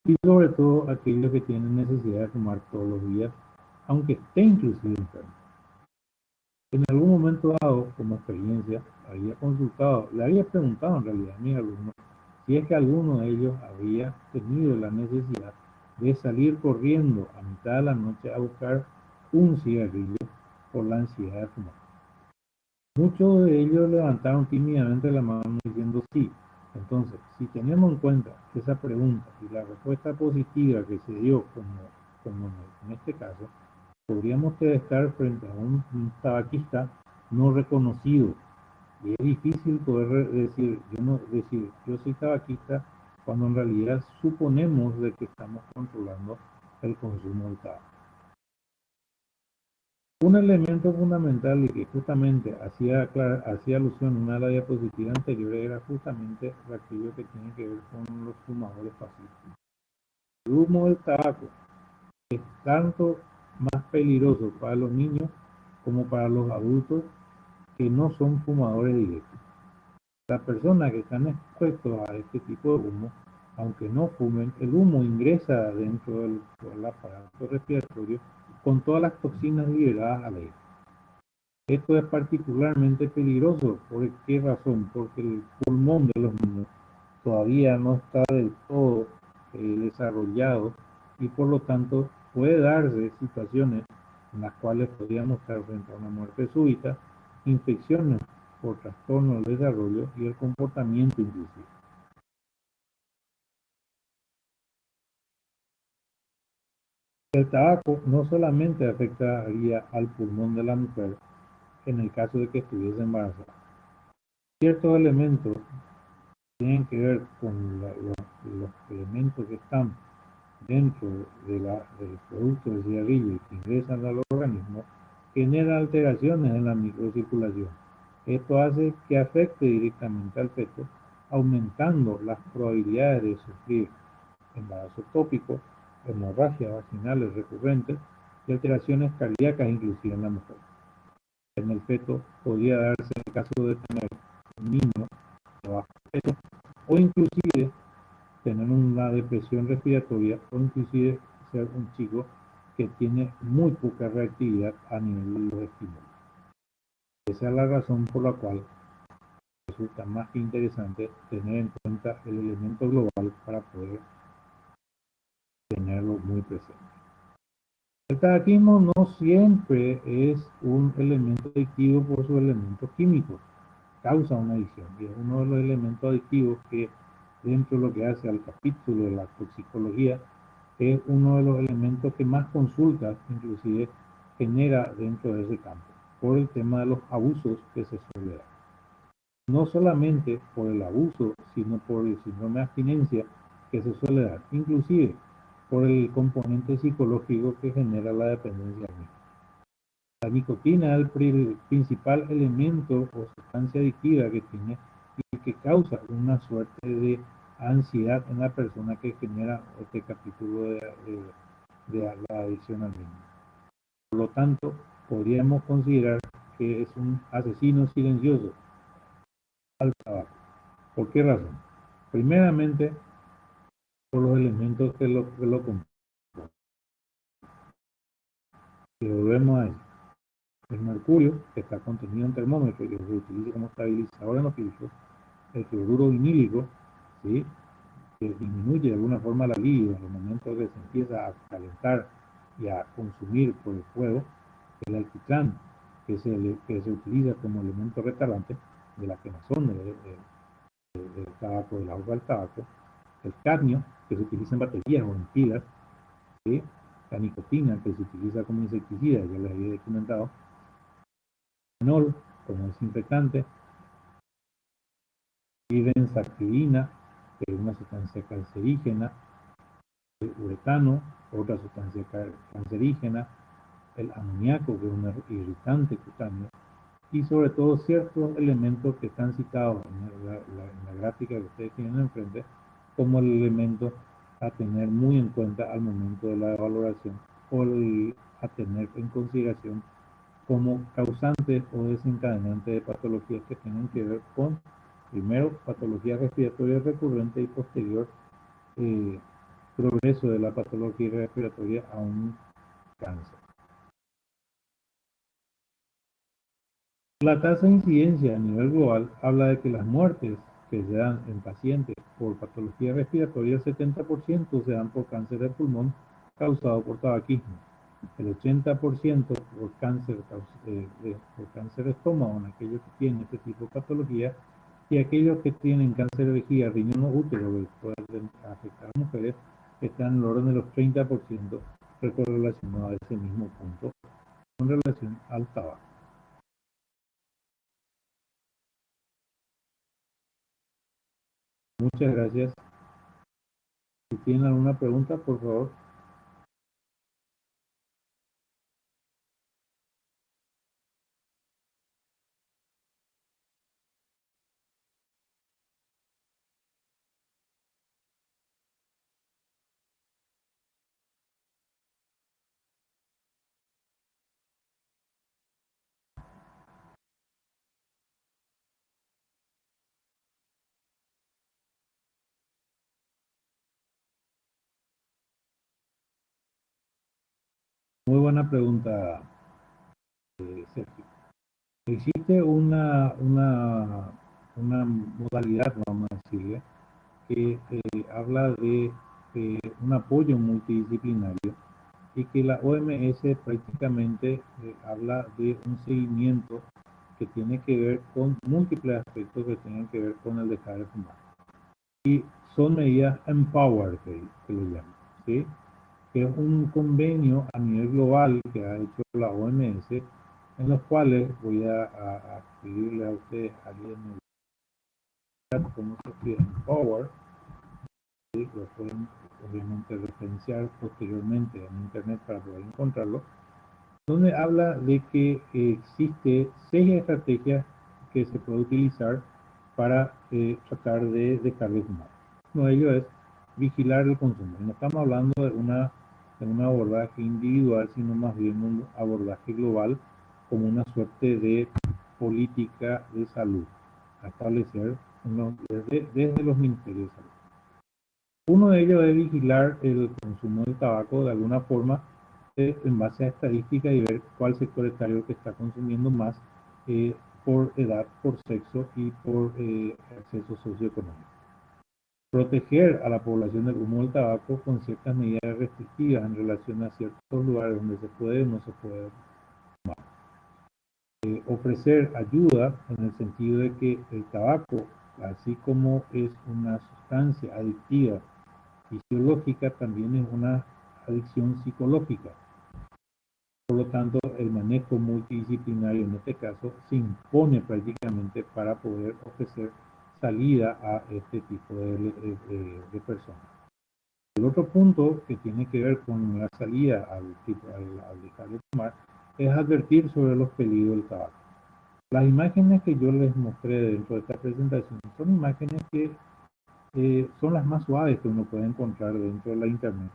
Y sobre todo aquellos que tienen necesidad de fumar todos los días, aunque esté inclusive enfermo. En algún momento dado, como experiencia, había consultado, le había preguntado en realidad a mis alumnos si es que alguno de ellos había tenido la necesidad de salir corriendo a mitad de la noche a buscar un cigarrillo por la ansiedad de fumar. Muchos de ellos levantaron tímidamente la mano diciendo sí. Entonces, si tenemos en cuenta esa pregunta y la respuesta positiva que se dio como en este caso, podríamos estar frente a un tabaquista no reconocido. Y es difícil poder decir, yo soy tabaquista, cuando en realidad suponemos de que estamos controlando el consumo del tabaco. Un elemento fundamental y que justamente hacía alusión en una de las diapositivas anteriores era justamente aquello que tiene que ver con los fumadores pasivos. El humo del tabaco es tanto más peligroso para los niños como para los adultos que no son fumadores directos. Las personas que están expuestas a este tipo de humo, aunque no fumen, el humo ingresa dentro del aparato respiratorio con todas las toxinas liberadas al aire. Esto es particularmente peligroso. ¿Por qué razón? Porque el pulmón de los niños todavía no está del todo desarrollado y por lo tanto puede darse situaciones en las cuales podríamos estar frente a una muerte súbita, infecciones por trastorno del desarrollo y el comportamiento inclusive. El tabaco no solamente afectaría al pulmón de la mujer en el caso de que estuviese embarazada. Ciertos elementos tienen que ver con los elementos que están dentro del producto del cigarrillo y que ingresan al organismo, generan alteraciones en la microcirculación. Esto hace que afecte directamente al feto, aumentando las probabilidades de sufrir embarazo tópico, hemorragias vaginales recurrentes y alteraciones cardíacas inclusive en la mujer. En el feto podría darse el caso de tener un niño de bajo peso o inclusive tener una depresión respiratoria o inclusive ser un chico que tiene muy poca reactividad a nivel de los estímulos. Esa es la razón por la cual resulta más que interesante tener en cuenta el elemento global para poder tenerlo muy presente. El tabaquismo no siempre es un elemento adictivo por sus elementos químicos, causa una adicción y es uno de los elementos adictivos que dentro de lo que hace al capítulo de la toxicología es uno de los elementos que más consultas inclusive genera dentro de ese campo por el tema de los abusos que se suele dar. No solamente por el abuso, sino por el síndrome de abstinencia que se suele dar, inclusive por el componente psicológico que genera la dependencia misma. La nicotina es el principal elemento o sustancia adictiva que tiene y que causa una suerte de ansiedad en la persona que genera este capítulo de la adicción al mismo. Por lo tanto, podríamos considerar que es un asesino silencioso al tabaco. ¿Por qué razón? Primeramente, por los elementos que lo componen. Si volvemos a eso, el mercurio, que está contenido en termómetro y que se utiliza como estabilizador en los filtros, el cloruro vinílico, ¿sí?, que disminuye de alguna forma la libido en los momentos que se empieza a calentar y a consumir por el fuego, el alquitrán, que se utiliza como elemento retardante de la quemazón del tabaco, de la hoja del tabaco, el cadmio, que se utiliza en baterías o en pilas, ¿sí?, la nicotina, que se utiliza como insecticida, ya les había documentado, el fenol como desinfectante, benzactilina, que es una sustancia cancerígena, el uretano, otra sustancia cancerígena, el amoníaco, que es un irritante cutáneo, y sobre todo ciertos elementos que están citados en la gráfica que ustedes tienen enfrente como el elemento a tener muy en cuenta al momento de la valoración o a tener en consideración como causante o desencadenante de patologías que tengan que ver con, primero, patología respiratoria recurrente y posterior progreso de la patología respiratoria a un cáncer. La tasa de incidencia a nivel global habla de que las muertes que se dan en pacientes por patología respiratoria, el 70% se dan por cáncer de pulmón causado por tabaquismo. el 80% por cáncer de estómago en aquellos que tienen este tipo de patología, y aquellos que tienen cáncer de vejiga, riñón o útero, que pueden afectar a mujeres, están en el orden de los 30% relacionado a ese mismo punto con relación al tabaco. Muchas gracias. Si tienen alguna pregunta, por favor. Muy buena pregunta, Sergio. Existe una modalidad, vamos a decirle, que habla de un apoyo multidisciplinario, y que la OMS prácticamente habla de un seguimiento que tiene que ver con múltiples aspectos que tienen que ver con el dejar de fumar. Y son medidas Empower, que le llaman, ¿sí? Que es un convenio a nivel global que ha hecho la OMS, en los cuales voy a escribirle a ustedes alguien en el chat cómo se escribe Empower, ¿sí? Lo pueden obviamente referenciar posteriormente en internet para poder encontrarlo, donde habla de que existe 6 estrategias que se puede utilizar para tratar de dejar de fumar. Uno de ellos es vigilar el consumo. No estamos hablando de un abordaje individual, sino más bien un abordaje global, como una suerte de política de salud a establecer desde los ministerios de salud. Uno de ellos es vigilar el consumo de tabaco de alguna forma, en base a estadísticas, y ver cuál sector etario que está consumiendo más, por edad, por sexo y por acceso socioeconómico. Proteger a la población del humo del tabaco con ciertas medidas restrictivas en relación a ciertos lugares donde se puede o no se puede fumar. Ofrecer ayuda en el sentido de que el tabaco, así como es una sustancia adictiva fisiológica, también es una adicción psicológica. Por lo tanto, el manejo multidisciplinario en este caso se impone prácticamente para poder ofrecer salida a este tipo de personas. El otro punto que tiene que ver con la salida al dejar de fumar es advertir sobre los peligros del tabaco. Las imágenes que yo les mostré dentro de esta presentación son imágenes que son las más suaves que uno puede encontrar dentro de la internet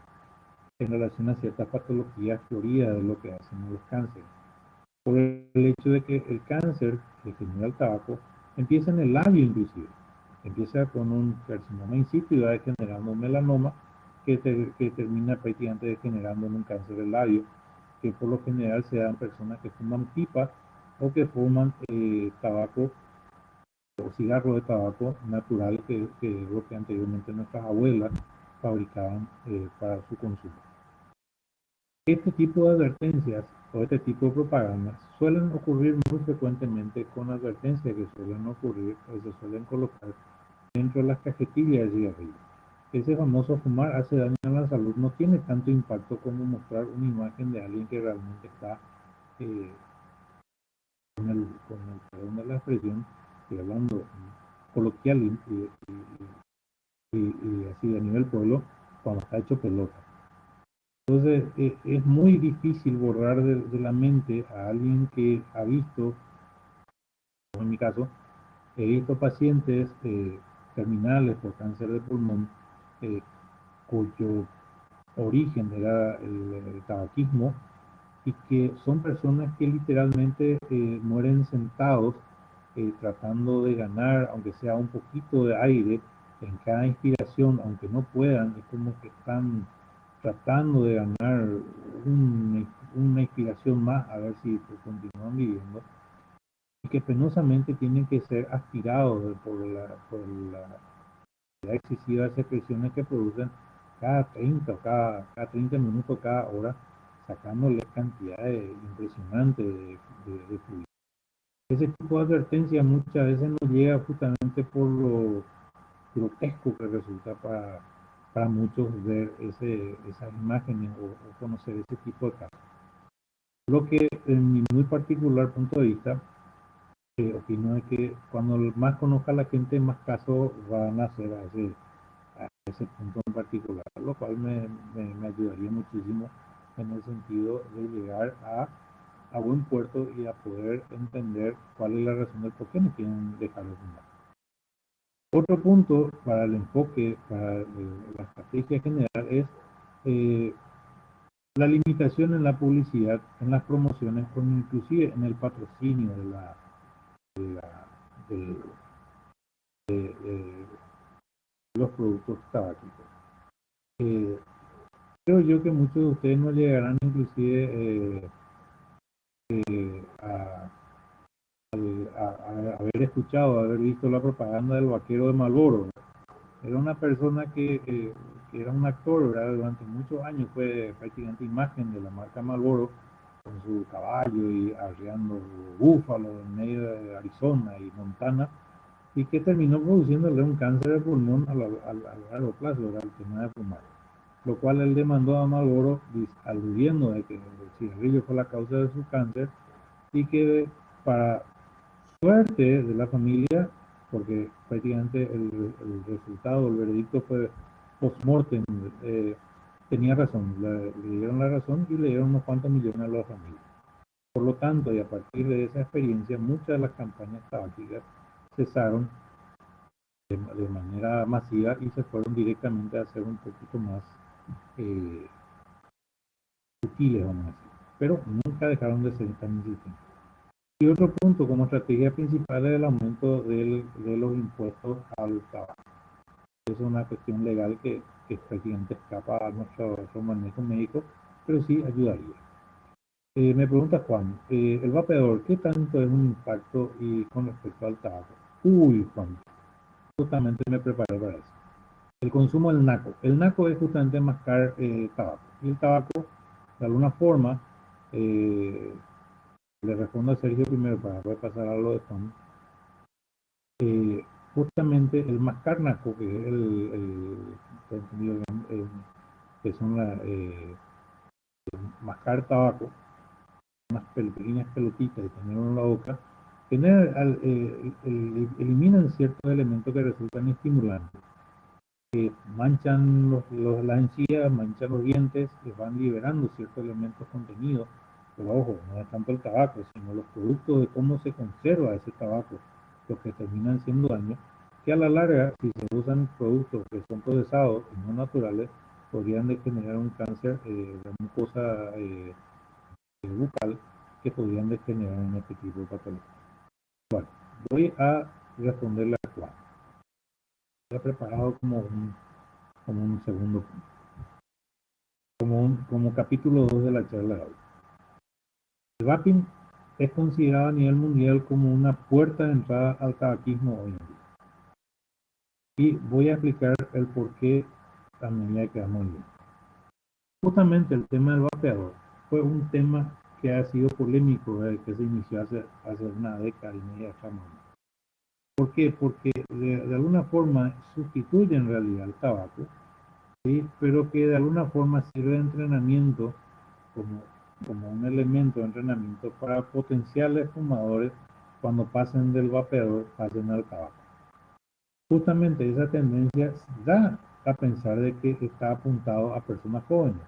en relación a ciertas patologías floridas de lo que hacen los cánceres. Por el hecho de que el cáncer que genera el tabaco empieza en el labio inclusive. Empieza con un carcinoma in situ y va degenerando un melanoma que termina prácticamente degenerando en un cáncer del labio, que por lo general se dan personas que fuman pipa o que fuman tabaco o cigarro de tabaco natural, que es lo que anteriormente nuestras abuelas fabricaban para su consumo. Este tipo de advertencias o este tipo de propagandas suelen ocurrir muy frecuentemente con advertencias que suelen ocurrir o se suelen colocar dentro de las cajetillas de cigarrillos. Ese famoso fumar hace daño a la salud no tiene tanto impacto como mostrar una imagen de alguien que realmente está con el perdón de la expresión, estoy hablando coloquial y así a nivel pueblo, cuando está hecho pelota. Entonces es muy difícil borrar de la mente a alguien que ha visto, como en mi caso, he visto pacientes terminales por cáncer de pulmón, cuyo origen era el tabaquismo, y que son personas que literalmente mueren sentados, tratando de ganar, aunque sea un poquito de aire en cada inspiración, aunque no puedan. Es como que están tratando de ganar una inspiración más, a ver si continúan viviendo, y que penosamente tienen que ser aspirados por la excesiva secreciones que producen cada 30 o cada 30 minutos, cada hora, sacándole cantidades impresionantes de fluido. Ese tipo de advertencia muchas veces nos llega justamente por lo grotesco que resulta para muchos ver esas imágenes o conocer ese tipo de casos. Lo que en mi muy particular punto de vista, opino es que cuando más conozca la gente, más casos van a hacer a ese punto en particular, lo cual me ayudaría muchísimo en el sentido de llegar a buen puerto y a poder entender cuál es la razón del por qué no quieren dejar de fumar. Otro punto para el enfoque, para la estrategia general es la limitación en la publicidad, en las promociones, o inclusive en el patrocinio de, de los productos tabáquicos. Creo yo que muchos de ustedes no llegarán inclusive a haber escuchado, a haber visto la propaganda del vaquero de Marlboro. Era una persona que era un actor, ¿verdad? Durante muchos años fue prácticamente imagen de la marca Marlboro, con su caballo y arriando búfalo en medio de Arizona y Montana, y que terminó produciéndole un cáncer de pulmón a largo plazo, ¿verdad? El tema de fumar. Lo cual él demandó a Marlboro aludiendo de que el cigarrillo fue la causa de su cáncer y que para suerte de la familia, porque prácticamente el resultado, el veredicto fue post-mortem, tenía razón, le dieron la razón y le dieron unos cuantos millones a la familia. Por lo tanto, y a partir de esa experiencia, muchas de las campañas tabáquicas cesaron de manera masiva y se fueron directamente a hacer un poquito más sutiles, vamos a decir. Pero nunca dejaron de ser tan insistentes. Y otro punto como estrategia principal es el aumento de los impuestos al tabaco. Es una cuestión legal que prácticamente escapa a nuestro manejo médico, pero sí ayudaría. Me pregunta Juan, el vapeador, ¿qué tanto es un impacto y con respecto al tabaco? Uy, Juan, justamente me preparé para eso. El consumo del naco. El naco es justamente mascar tabaco. Y el tabaco, de alguna forma, le respondo a Sergio primero para poder pasar a lo de Juan. Justamente el mascar naco, que es que son mascar tabaco, unas pequeñas pelotitas y tenerlo en la boca, eliminan ciertos elementos que resultan estimulantes, que manchan las encías, manchan los dientes, que van liberando ciertos elementos contenidos. Pero ojo, no es tanto el tabaco, sino los productos de cómo se conserva ese tabaco, los que terminan siendo daño, que a la larga, si se usan productos que son procesados y no naturales, podrían degenerar un cáncer de mucosa bucal que podrían degenerar en este tipo de patología. Bueno, voy a responderle a Juan. He preparado como un segundo punto, como capítulo 2 de la charla de hoy. El vaping es considerado a nivel mundial como una puerta de entrada al tabaquismo hoy en día. Y voy a explicar el por qué a medida que vamos bien. Justamente el tema del vapeador fue un tema que ha sido polémico desde que se inició hace una década y media atrás. ¿Por qué? Porque de alguna forma sustituye en realidad el tabaco, ¿sí? Pero que de alguna forma sirve de entrenamiento como un elemento de entrenamiento para potenciales fumadores cuando pasen del vapeador, pasen al tabaco. Justamente esa tendencia da a pensar de que está apuntado a personas jóvenes.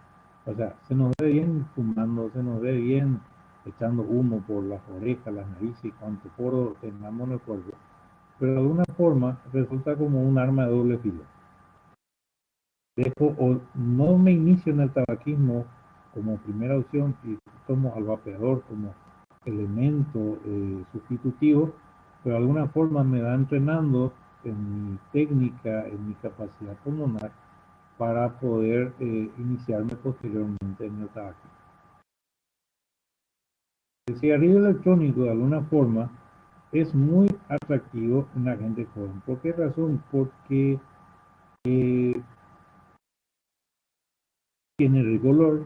O sea, se nos ve bien fumando, se nos ve bien echando humo por las orejas, las narices y cuanto poro tengamos en el cuerpo. Pero de alguna forma resulta como un arma de doble filo. Dejo o no me inicio en el tabaquismo como primera opción y tomo al vapeador como elemento sustitutivo, pero de alguna forma me va entrenando en mi técnica, en mi capacidad pulmonar para poder iniciarme posteriormente en el tabaquismo. El cigarrillo electrónico de alguna forma es muy atractivo en la gente joven. ¿Por qué razón? Porque tiene rigor,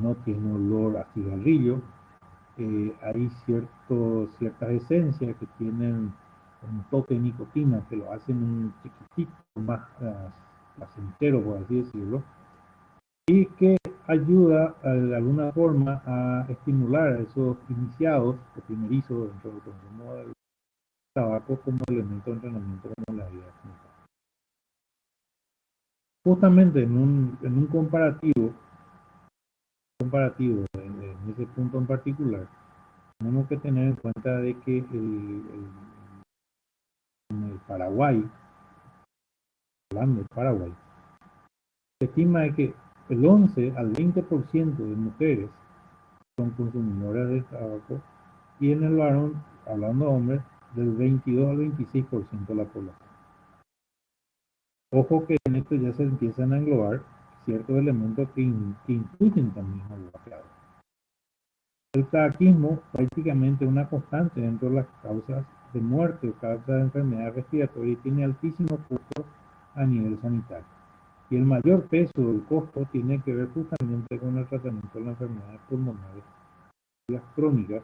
no tiene olor a cigarrillo. Hay ciertas esencias que tienen un toque de nicotina que lo hacen un chiquitito más placentero, por así decirlo, y que ayuda de alguna forma a estimular a esos iniciados o primerizos dentro del consumo del tabaco como elemento de entrenamiento como la vida. Justamente en un comparativo en ese punto en particular, tenemos que tener en cuenta de que en el Paraguay, hablando del Paraguay, se estima de que el 11 al 20% de mujeres son consumidoras de tabaco y en el varón, hablando de hombres, del 22 al 26% de la población. Ojo que en esto ya se empiezan a englobar ciertos elementos que incluyen también al vapeado. El tabaquismo prácticamente es una constante dentro de las causas de muerte o causas de enfermedad respiratoria y tiene altísimos costos a nivel sanitario. Y el mayor peso del costo tiene que ver justamente con el tratamiento de las enfermedades pulmonares, las crónicas,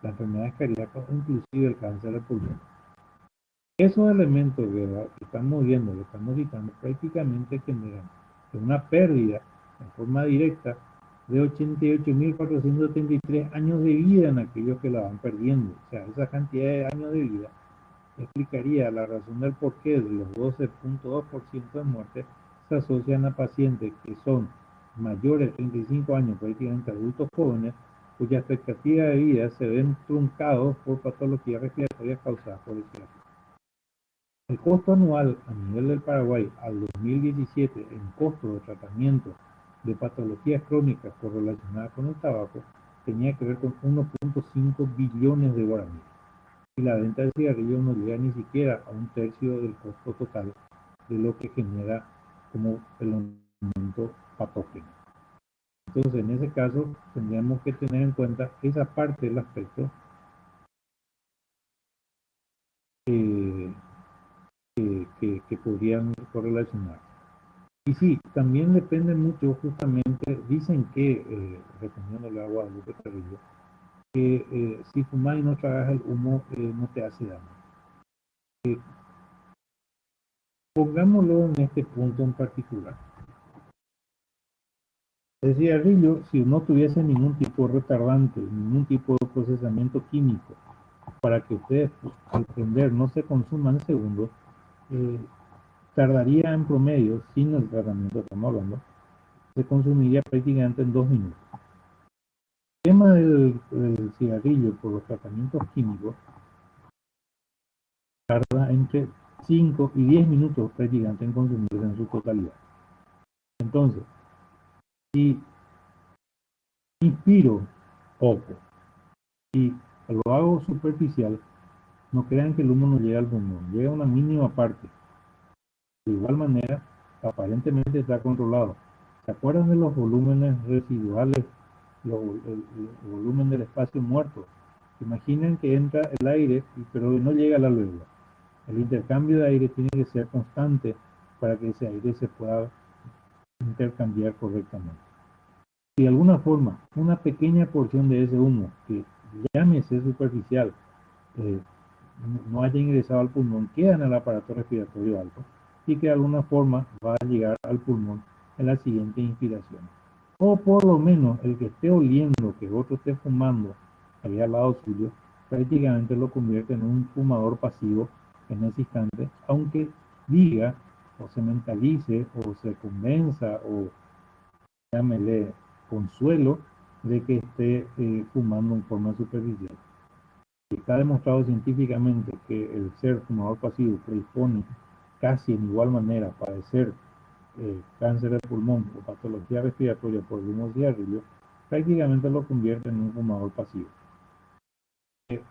las enfermedades cardíacas, inclusive el cáncer de pulmón. Esos elementos que estamos viendo, que estamos citando, prácticamente generan una pérdida en forma directa de 88.473 años de vida en aquellos que la van perdiendo. O sea, esa cantidad de años de vida explicaría la razón del porqué de los 12.2% de muertes se asocian a pacientes que son mayores de 35 años, prácticamente adultos jóvenes, cuya expectativa de vida se ven truncados por patologías respiratorias causadas por el cigarro. El costo anual a nivel del Paraguay al 2017 en costo de tratamiento de patologías crónicas correlacionadas con el tabaco tenía que ver con 1.5 billones de guaraníes. Y la venta de cigarrillos no llega ni siquiera a un tercio del costo total de lo que genera como elemento patógeno. Entonces, en ese caso, tendríamos que tener en cuenta esa parte del aspecto que podrían correlacionar. Y sí, también depende mucho, justamente, dicen que, respondiéndole a Guadalupe Carrillo, que si fumas y no tragas el humo, no te hace daño. Pongámoslo en este punto en particular. El cigarrillo, si no tuviese ningún tipo de retardante, ningún tipo de procesamiento químico, para que ustedes al prender no se consuman segundos, tardaría en promedio, sin el tratamiento que estamos hablando, se consumiría prácticamente en 2 minutos. El tema del cigarrillo por los tratamientos químicos tarda entre 5 y 10 minutos prácticamente en consumirse en su totalidad. Entonces, si inspiro poco y lo hago superficial, no crean que el humo no llega al pulmón, llega a una mínima parte. De igual manera, aparentemente está controlado. ¿Se acuerdan de los volúmenes residuales, el volumen del espacio muerto? Imaginen que entra el aire, pero no llega a la alveola. El intercambio de aire tiene que ser constante para que ese aire se pueda intercambiar correctamente. Si de alguna forma una pequeña porción de ese humo, que llámese superficial, no haya ingresado al pulmón, queda en el aparato respiratorio alto y que de alguna forma va a llegar al pulmón en la siguiente inspiración. O por lo menos el que esté oliendo que otro esté fumando ahí al lado suyo, prácticamente lo convierte en un fumador pasivo en ese instante, aunque diga o se mentalice o se convenza o llámele consuelo de que esté fumando en forma superficial. Está demostrado científicamente que el ser fumador pasivo predispone casi en igual manera a padecer cáncer de pulmón o patología respiratoria por el humo de cigarrillo, prácticamente lo convierte en un fumador pasivo.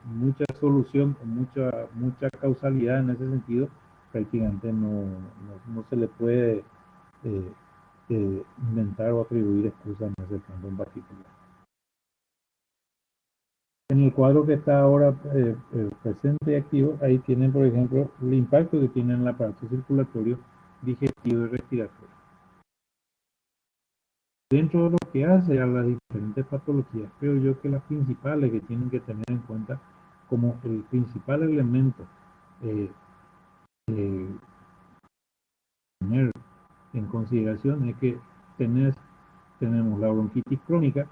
Mucha solución, mucha causalidad en ese sentido, prácticamente no se le puede inventar o atribuir excusas en ese punto en particular. En el cuadro que está ahora presente y activo, ahí tienen, por ejemplo, el impacto que tiene en el aparato circulatorio, digestivo y respiratorio. Dentro de los que hace a las diferentes patologías, creo yo que las principales que tienen que tener en cuenta como el principal elemento eh, tener en consideración es que tenemos la bronquitis crónica,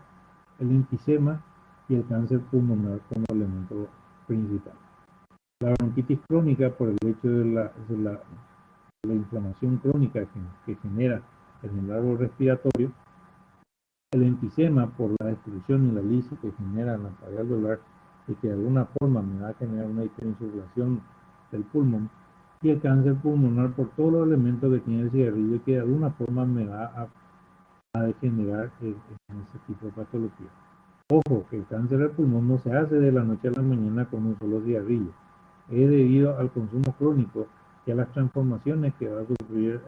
el enfisema y el cáncer pulmonar como elemento principal. La bronquitis crónica, por el hecho de la inflamación crónica que genera en el árbol respiratorio, el enfisema por la destrucción y la lisis que genera en la pared alveolar y que de alguna forma me va a generar una hiperinsuflación del pulmón, y el cáncer pulmonar por todos los elementos que tiene el cigarrillo y que de alguna forma me va a degenerar en ese tipo de patología. Ojo, que el cáncer del pulmón no se hace de la noche a la mañana con un solo cigarrillo. Es debido al consumo crónico y a las transformaciones que va a sufrir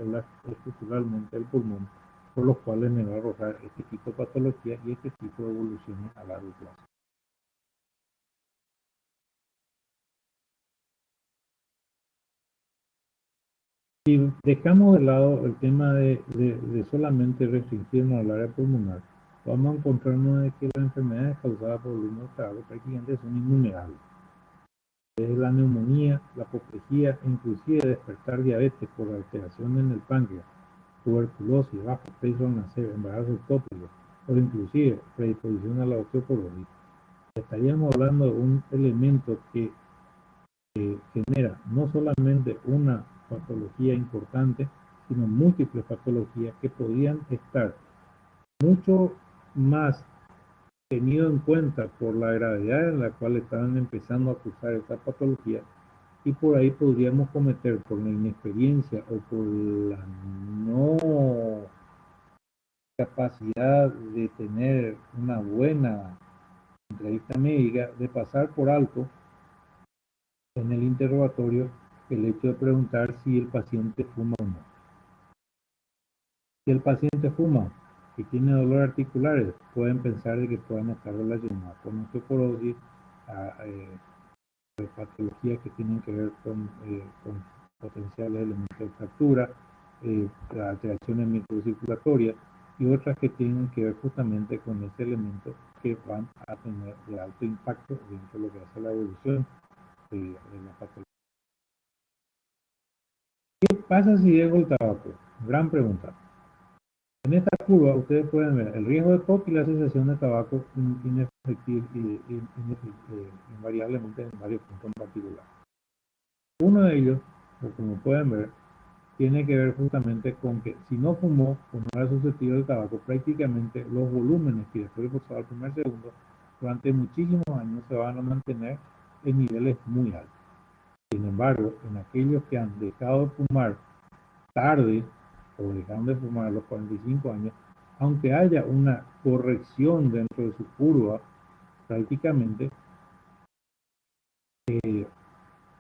estructuralmente el pulmón, por los cuales me va a arrojar este tipo de patología y este tipo de evoluciones a largo plazo. Si dejamos de lado el tema de solamente restringirnos al área pulmonar, vamos a encontrarnos de que las enfermedades causadas por el humo de tabaco prácticamente son innumerables. Desde la neumonía, la apoplejía e inclusive despertar diabetes por alteración en el páncreas, tuberculosis, bajo peso al nacer, embarazo ectópico o inclusive predisposición a la osteoporosis. Estaríamos hablando de un elemento que genera no solamente una patología importante, sino múltiples patologías que podrían estar mucho más tenido en cuenta por la gravedad en la cual están empezando a acusar esta patología, y por ahí podríamos cometer por la inexperiencia o por la no capacidad de tener una buena entrevista médica, de pasar por alto en el interrogatorio el hecho de preguntar si el paciente fuma o no. Si el paciente fuma y tiene dolores articulares, pueden pensar de que puedan estar relacionados con osteoporosis, patologías que tienen que ver con potenciales elementos de fractura, alteraciones microcirculatorias y otras que tienen que ver justamente con ese elemento que van a tener de alto impacto dentro de lo que hace la evolución de la patología. ¿Qué pasa si dejo el tabaco? Gran pregunta. En esta curva ustedes pueden ver el riesgo de TOC y la cesación de tabaco invariablemente en varios puntos en particular. Uno de ellos, como pueden ver, tiene que ver justamente con que si no fumó o no era susceptible al tabaco, prácticamente los volúmenes respiratorios forzados al primer segundo durante muchísimos años se van a mantener en niveles muy altos. Sin embargo, en aquellos que han dejado de fumar tarde o dejaron de fumar a los 45 años, aunque haya una corrección dentro de su curva, prácticamente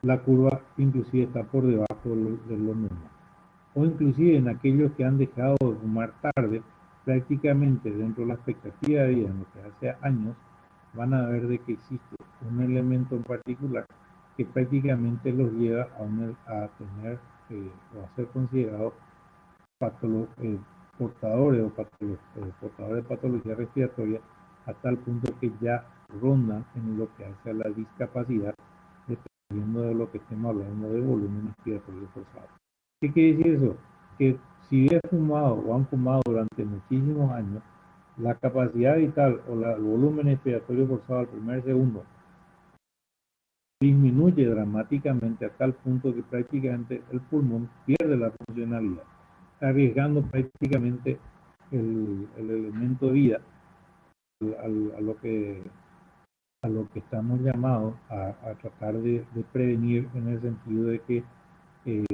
la curva inclusive está por debajo de lo normal. O inclusive en aquellos que han dejado de fumar tarde, prácticamente dentro de la expectativa de vida en lo que hace años, van a ver de que existe un elemento en particular que prácticamente los lleva a tener o a ser considerados portadores portadores de patología respiratoria, a tal punto que ya rondan en lo que hace a la discapacidad, dependiendo de lo que estemos hablando de volumen respiratorio forzado. ¿Qué quiere decir eso? Que si he fumado o han fumado durante muchísimos años, la capacidad vital o el volumen respiratorio forzado al primer segundo disminuye dramáticamente a tal punto que prácticamente el pulmón pierde la funcionalidad, arriesgando prácticamente el elemento de vida a lo que estamos llamados a tratar de prevenir, en el sentido de que el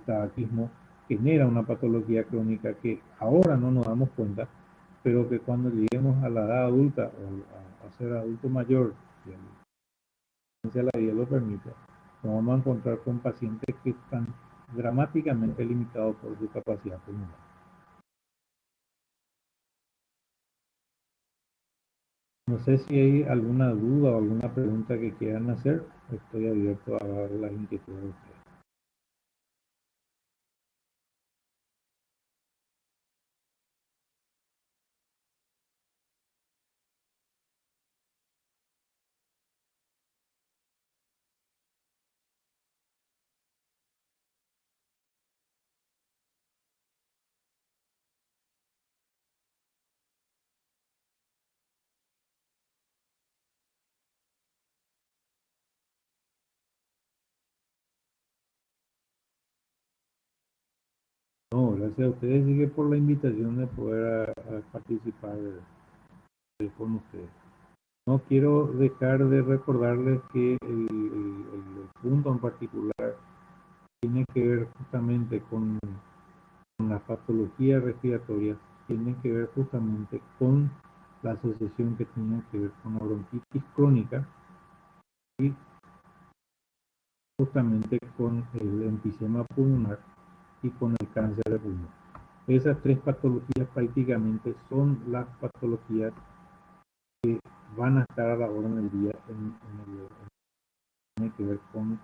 tabaquismo genera una patología crónica que ahora no nos damos cuenta, pero que cuando lleguemos a la edad adulta o a ser adulto mayor, si la vida lo permite, nos vamos a encontrar con pacientes que están dramáticamente limitados por su capacidad pulmonar. No sé si hay alguna duda o alguna pregunta que quieran hacer. Estoy abierto a las inquietudes de ustedes. gracias a ustedes y que por la invitación de poder a participar con ustedes. No quiero dejar de recordarles que el punto en particular tiene que ver justamente con las patologías respiratorias, tiene que ver justamente con la asociación que tiene que ver con la bronquitis crónica y justamente con el enfisema pulmonar y con el cáncer de pulmón. Esas tres patologías prácticamente son las patologías que van a estar a la orden del día tiene que ver con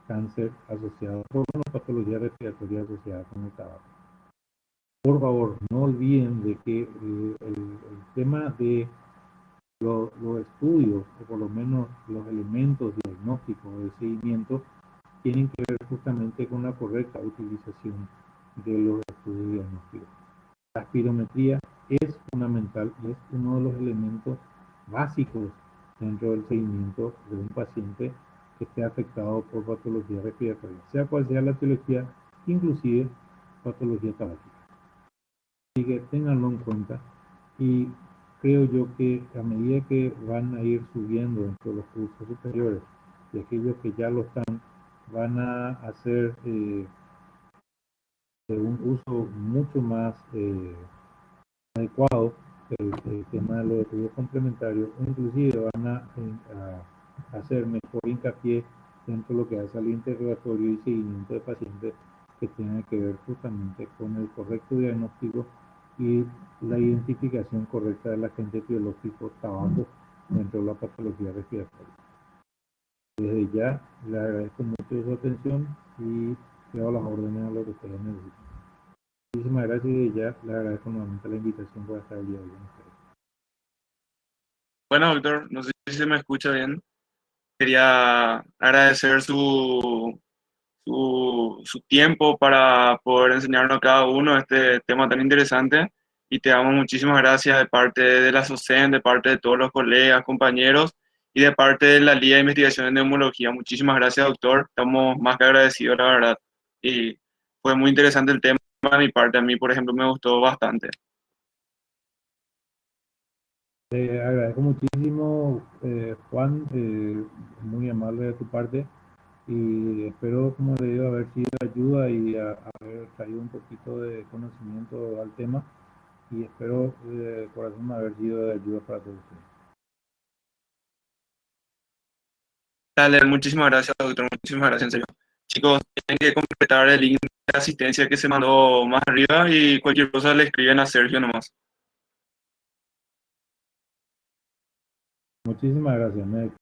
cáncer asociado con una patología respiratoria asociada con el tabaco. Por favor, no olviden de que el tema de los estudios, o por lo menos los elementos diagnósticos de seguimiento, tienen que ver justamente con la correcta utilización de los estudios diagnósticos. La espirometría es fundamental y es uno de los elementos básicos dentro del seguimiento de un paciente que esté afectado por patología respiratoria, sea cual sea la etiología, inclusive patología tabáquica. Así que ténganlo en cuenta y creo yo que a medida que van a ir subiendo entre los cursos superiores y aquellos que ya lo están, van a hacer de un uso mucho más adecuado el tema de los estudios complementarios, inclusive van a hacer mejor hincapié dentro de lo que hace al interrogatorio y seguimiento de pacientes que tienen que ver justamente con el correcto diagnóstico y la identificación correcta del agente etiológico tabaco dentro de la patología respiratoria. Desde ya le agradezco mucho su atención y quedo a las órdenes a lo que ustedes necesiten. Muchísimas gracias y ya le agradezco nuevamente la invitación por estar el día de hoy con ustedes. Bueno, doctor, no sé si se me escucha bien. Quería agradecer su tiempo para poder enseñarnos a cada uno este tema tan interesante y te damos muchísimas gracias de parte de la SOCEN, de parte de todos los colegas, compañeros y de parte de la Liga de Investigación en Neumología. Muchísimas gracias, doctor. Estamos más que agradecidos, la verdad. Y fue muy interesante el tema de mi parte. A mí, por ejemplo, me gustó bastante. Agradezco muchísimo, Juan, muy amable de tu parte y espero, como le digo, haber sido de ayuda y haber traído un poquito de conocimiento al tema y espero de corazón haber sido de ayuda para todos ustedes. Dale, muchísimas gracias, doctor. Muchísimas gracias, en serio. Chicos, tienen que completar el link de asistencia que se mandó más arriba y cualquier cosa le escriben a Sergio nomás. Muchísimas gracias.